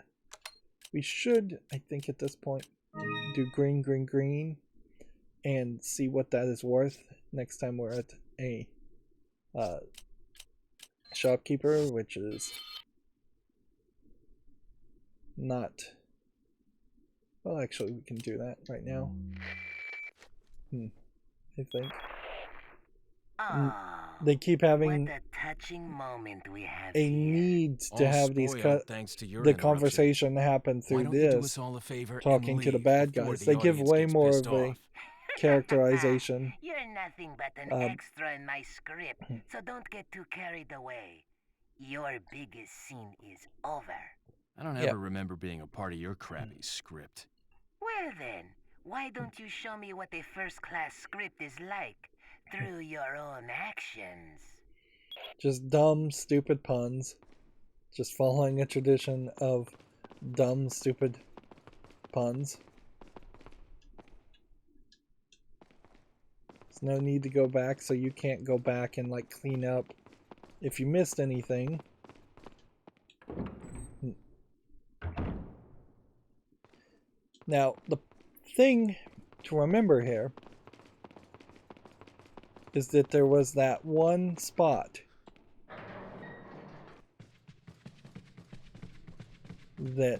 We should, I think at this point, do green, green, green and see what that is worth next time we're at a shopkeeper, which is not... Well, actually, we can do that right now. I think. Oh, They keep having what a touching moment we have a here. need to All have these spoiled thanks to your the interruption. conversation happen Why through don't you do us this, all a favor talking and to the leave bad before guys. the They give audience way gets more pissed of a off? characterization. You're nothing but an extra in my script, so don't get too carried away. Your biggest scene is over. I don't Yeah. ever remember being a part of your crappy script. Well then, why don't you show me what a first-class script is like through your own actions? Just dumb, stupid puns. Just following a tradition of dumb, stupid puns. There's no need to go back, so you can't go back and like clean up if you missed anything. Now, the thing to remember here is that there was that one spot that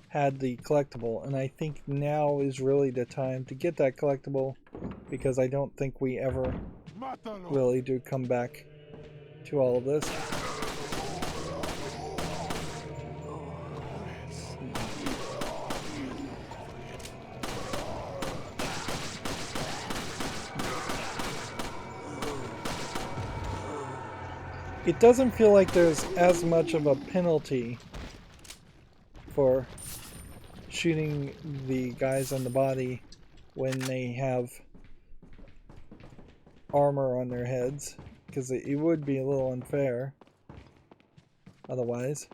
had the collectible, and I think now is really the time to get that collectible, because I don't think we ever really do come back to all of this. It doesn't feel like there's as much of a penalty for shooting the guys on the body when they have armor on their heads, because it would be a little unfair otherwise.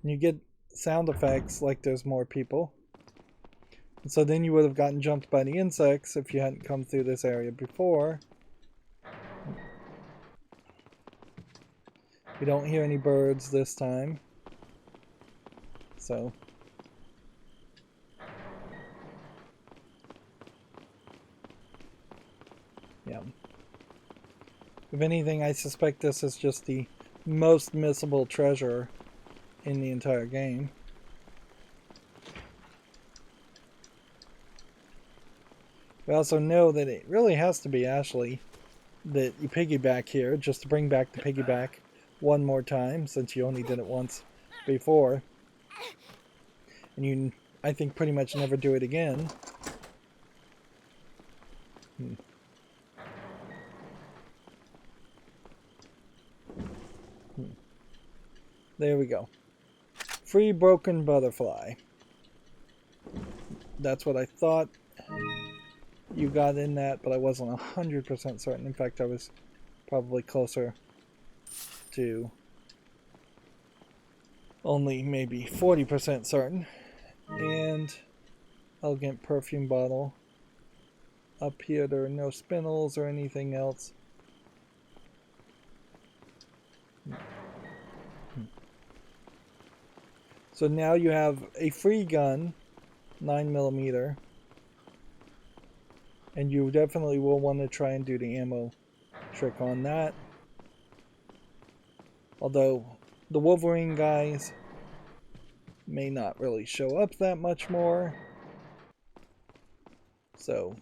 You get sound effects like there's more people. And so then you would have gotten jumped by the insects if you hadn't come through this area before. We don't hear any birds this time. So yeah. If anything, I suspect this is just the most missable treasure in the entire game. We also know that it really has to be Ashley that you piggyback here, just to bring back the piggyback one more time, since you only did it once before. And you, I think, pretty much never do it again. There we go. Free broken butterfly. That's what I thought you got in that, but I wasn't 100% certain. In fact, I was probably closer to only maybe 40% certain. And elegant perfume bottle. Up here there are no spindles or anything else. So now you have a free gun, 9mm, and you definitely will want to try and do the ammo trick on that. Although the Wolverine guys may not really show up that much more, so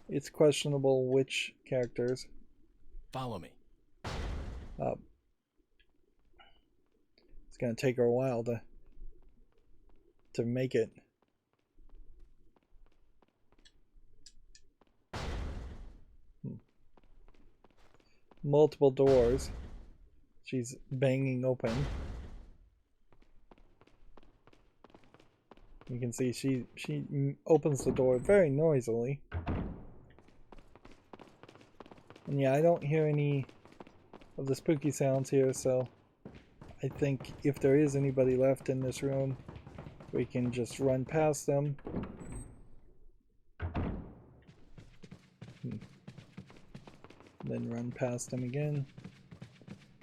it's questionable which characters. Follow me. It's gonna take her a while to make it. Multiple doors she's banging open. You can see she opens the door very noisily. And yeah, I don't hear any of the spooky sounds here, so I think if there is anybody left in this room, we can just run past them. Then run past them again.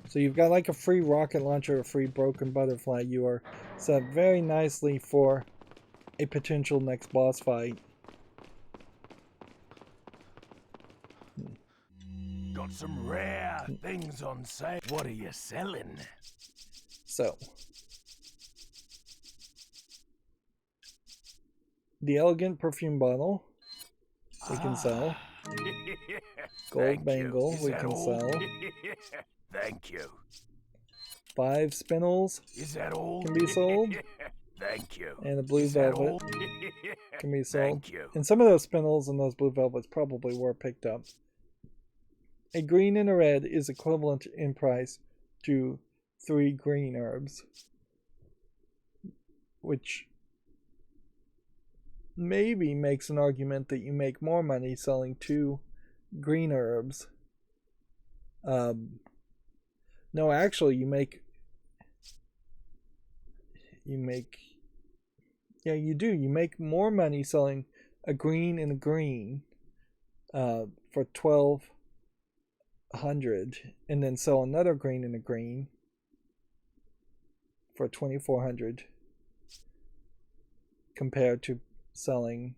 So you've got like a free rocket launcher, a free broken butterfly. You are set up very nicely for a potential next boss fight. Got some rare things on sale. What are you selling? So, the elegant perfume bottle we can sell. Gold bangle we can sell. Thank you. 5 spindles Is that all? can be sold. Thank you. And a blue Is that velvet all? can be sold. Thank you. And some of those spindles and those blue velvets probably were picked up. A green and a red is equivalent in price to 3 green herbs, which maybe makes an argument that you make more money selling 2 green herbs. No, actually, you make, yeah, you do. You make more money selling a green and a green for 1,200, and then sell another green and a green for 2,400, compared to selling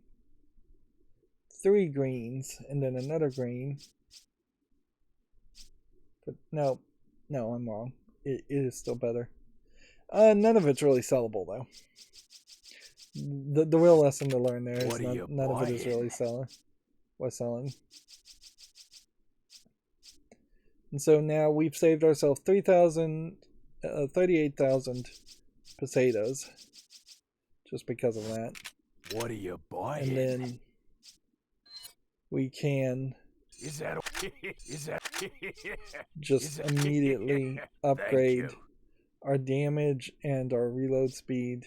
3 greens and then another green. But no, I'm wrong. It is still better. None of it's really sellable though. The real lesson to learn there is none of it is really selling. And so now we've saved ourselves 38,000 pesetas just because of that. What are you buying? And then we can just immediately upgrade our damage and our reload speed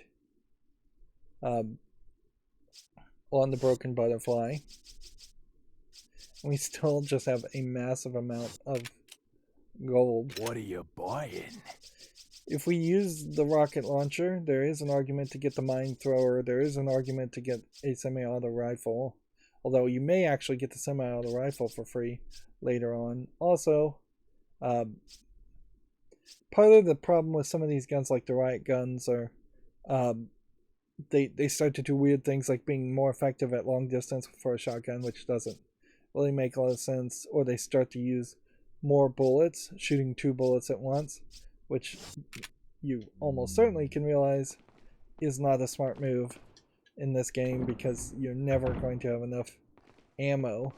on the broken butterfly. We still just have a massive amount of gold. What are you buying? If we use the rocket launcher, there is an argument to get the mine thrower. There is an argument to get a semi-auto rifle. Although you may actually get the semi-auto rifle for free later on. Also, part of the problem with some of these guns, like the riot guns, are they start to do weird things like being more effective at long distance for a shotgun, which doesn't really make a lot of sense. Or they start to use more bullets, shooting 2 bullets at once, which you almost certainly can realize is not a smart move in this game, because you're never going to have enough ammo.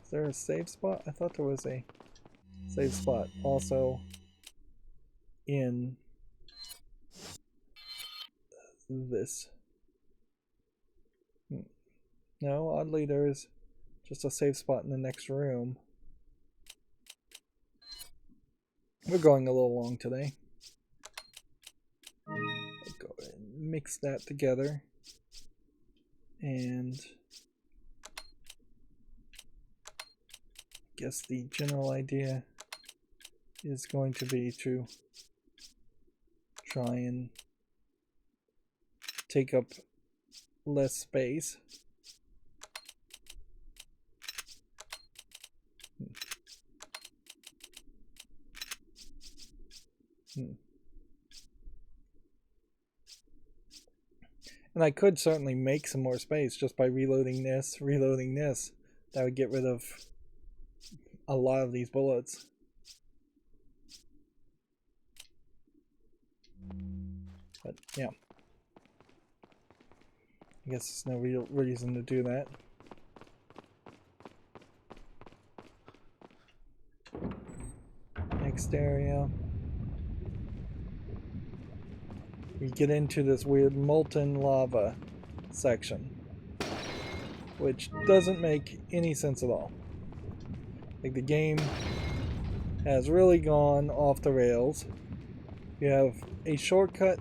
Is there a save spot? I thought there was a save spot also in this. No, oddly there's just a save spot in the next room. We're going a little long today. Let's go ahead and mix that together. And I guess the general idea is going to be to try and take up less space. And I could certainly make some more space just by reloading this. That would get rid of a lot of these bullets. But yeah, I guess there's no real reason to do that. Next area. We get into this weird molten lava section, which doesn't make any sense at all. Like, the game has really gone off the rails. You have a shortcut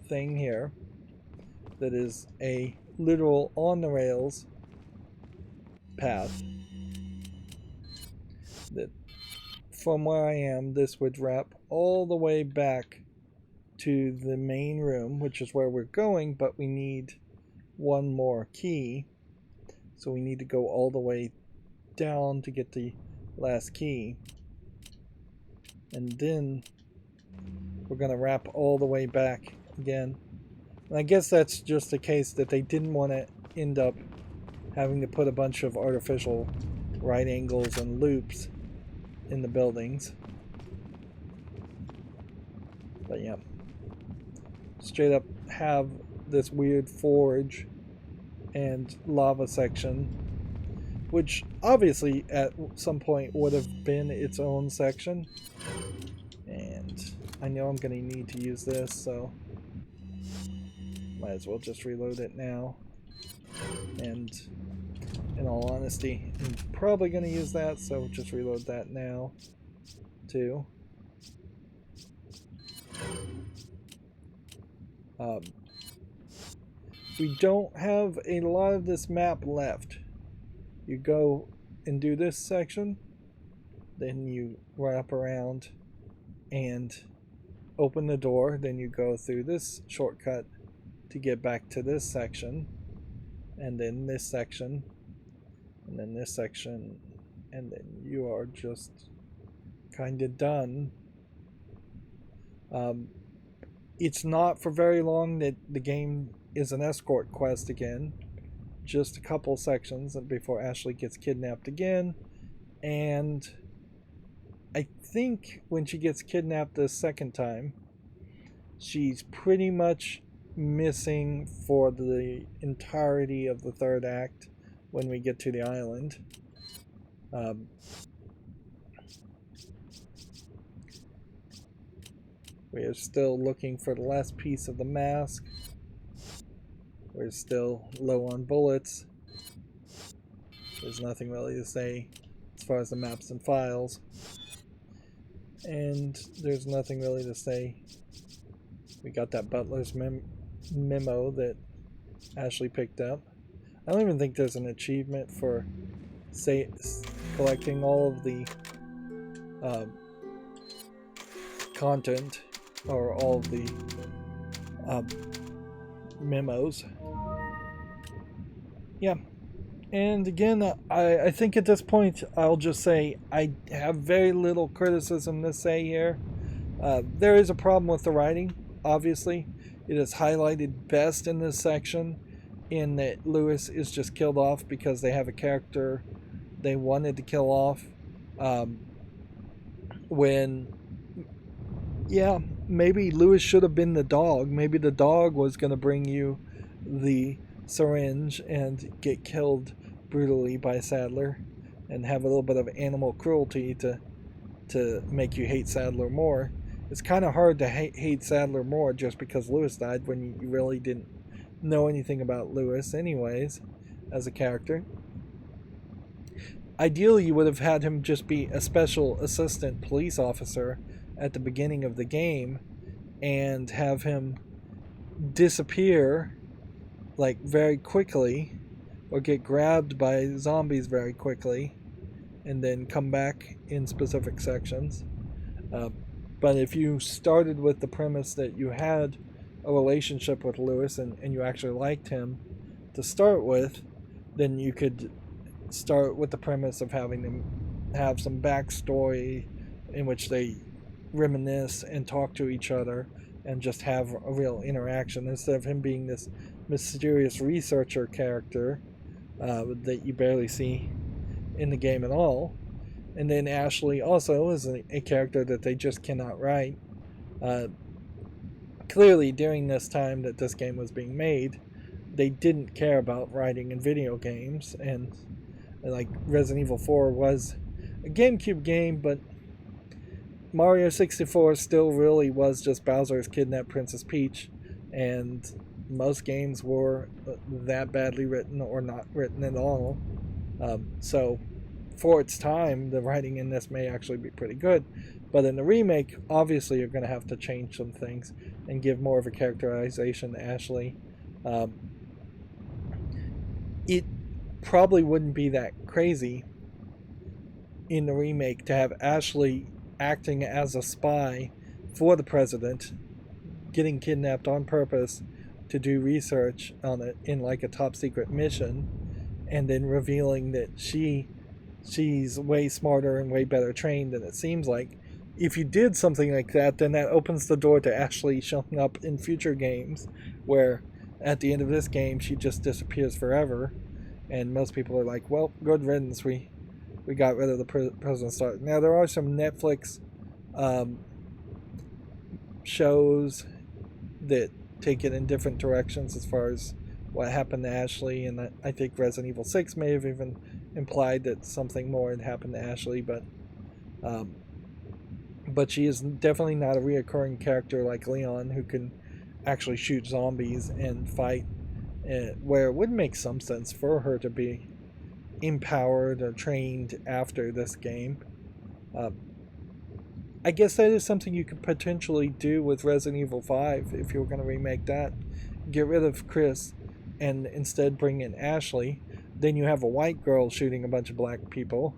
thing here that is a literal on the rails path that, from where I am, this would wrap all the way back to the main room, which is where we're going, but we need one more key, so we need to go all the way down to get the last key, and then we're gonna wrap all the way back again. And I guess that's just a case that they didn't want to end up having to put a bunch of artificial right angles and loops in the buildings. But yeah, straight up have this weird forge and lava section, which obviously at some point would have been its own section. And I know I'm going to need to use this, so might as well just reload it now. And in all honesty, I'm probably going to use that, so just reload that now too. We don't have a lot of this map left. You go and do this section, then you wrap around and open the door, then you go through this shortcut to get back to this section, and then this section, and then this section, and then you are just kind of done. It's not for very long that the game is an escort quest again. Just a couple sections before Ashley gets kidnapped again. And I think when she gets kidnapped the second time, she's pretty much missing for the entirety of the third act when we get to the island. We are still looking for the last piece of the mask. We're still low on bullets. There's nothing really to say as far as the maps and files. And there's nothing really to say. We got that butler's memo that Ashley picked up. I don't even think there's an achievement for collecting all of the content or all of the memos. Yeah. And again, I think at this point, I'll just say I have very little criticism to say here. There is a problem with the writing, obviously. It is highlighted best in this section in that Lewis is just killed off because they have a character they wanted to kill off. Maybe Lewis should have been the dog. Maybe the dog was going to bring you the syringe and get killed brutally by Sadler. and have a little bit of animal cruelty to make you hate Sadler more. It's kind of hard to hate Sadler more just because Lewis died when you really didn't know anything about Lewis anyways as a character. Ideally, you would have had him just be a special assistant police officer at the beginning of the game and have him disappear like very quickly or get grabbed by zombies very quickly and then come back in specific sections. But if you started with the premise that you had a relationship with Lewis and you actually liked him to start with, then you could start with the premise of having them have some backstory in which they reminisce and talk to each other and just have a real interaction instead of him being this mysterious researcher character that you barely see in the game at all. And then Ashley also is a character that they just cannot write. Clearly, during this time that this game was being made, they didn't care about writing in video games, and like Resident Evil 4 was a GameCube game, but Mario 64 still really was just Bowser's kidnapped Princess Peach, and most games were that badly written or not written at all. So for its time, the writing in this may actually be pretty good, but in the remake, obviously you're going to have to change some things and give more of a characterization to Ashley. It probably wouldn't be that crazy in the remake to have Ashley acting as a spy for the president, getting kidnapped on purpose to do research on it in like a top secret mission, and then revealing that she's way smarter and way better trained than it seems like. If you did something like that, then that opens the door to Ashley showing up in future games, where at the end of this game she just disappears forever, and most people are like, well, good riddance, we got rid of the President Stark. Now, there are some Netflix shows that take it in different directions as far as what happened to Ashley, and I think Resident Evil 6 may have even implied that something more had happened to Ashley, but she is definitely not a reoccurring character like Leon, who can actually shoot zombies and fight, where it would make some sense for her to be empowered or trained after this game. I guess that is something you could potentially do with Resident Evil 5 if you were going to remake that. Get rid of Chris and instead bring in Ashley. Then you have a white girl shooting a bunch of black people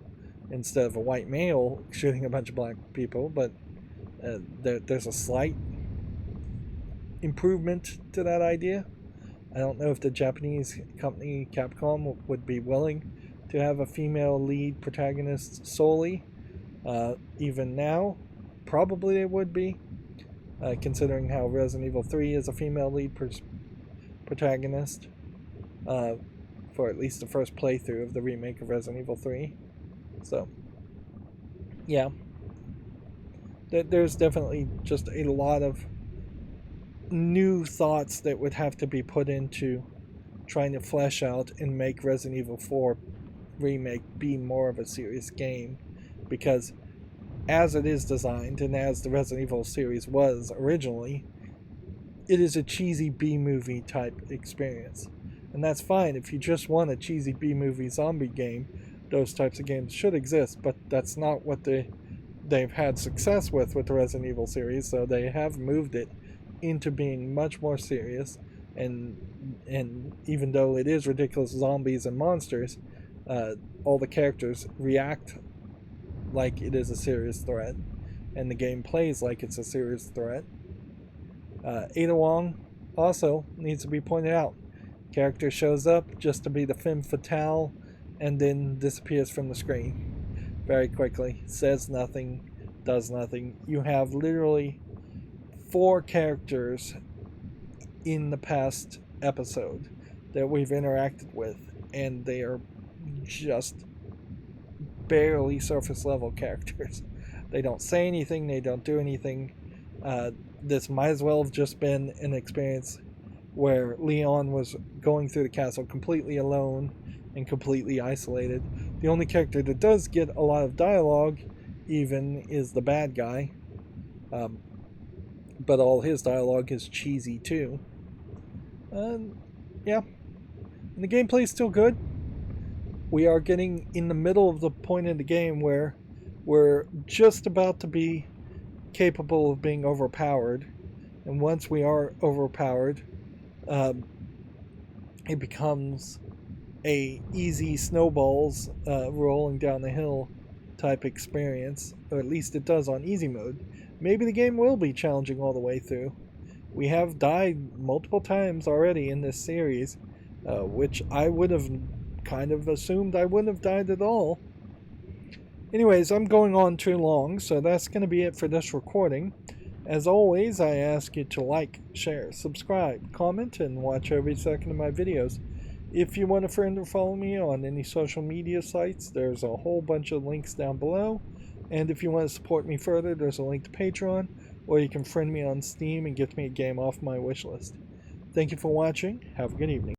instead of a white male shooting a bunch of black people, but there's a slight improvement to that idea. I don't know if the Japanese company Capcom would be willing to have a female lead protagonist solely. Even now, probably they would be, considering how Resident Evil 3 is a female lead protagonist for at least the first playthrough of the remake of Resident Evil 3. So, yeah. There's definitely just a lot of new thoughts that would have to be put into trying to flesh out and make Resident Evil 4 remake be more of a serious game, because as it is designed and as the Resident Evil series was originally, it is a cheesy B-movie type experience, and that's fine. If you just want a cheesy B-movie zombie game, those types of games should exist, but that's not what they've had success with the Resident Evil series, so they have moved it into being much more serious, and even though it is ridiculous zombies and monsters, all the characters react like it is a serious threat, and the game plays like it's a serious threat. Ada Wong also needs to be pointed out. Character shows up just to be the femme fatale and then disappears from the screen very quickly, says nothing, does nothing. You have literally 4 characters in the past episode that we've interacted with, and they are just barely surface level characters. They don't say anything, they don't do anything. This might as well have just been an experience where Leon was going through the castle completely alone and completely isolated, The only character that does get a lot of dialogue even is the bad guy. But all his dialogue is cheesy too. Yeah. And the gameplay is still good. We are getting in the middle of the point in the game where we're just about to be capable of being overpowered. And once we are overpowered, it becomes a easy snowballs rolling down the hill type experience, or at least it does on easy mode. Maybe the game will be challenging all the way through. We have died multiple times already in this series, which I would have kind of assumed I wouldn't have died at all. Anyways, I'm going on too long, so that's going to be it for this recording. As always, I ask you to like, share, subscribe, comment, and watch every second of my videos. If you want a friend or follow me on any social media sites, there's a whole bunch of links down below. And if you want to support me further, there's a link to Patreon, or you can friend me on Steam and get me a game off my wishlist. Thank you for watching. Have a good evening.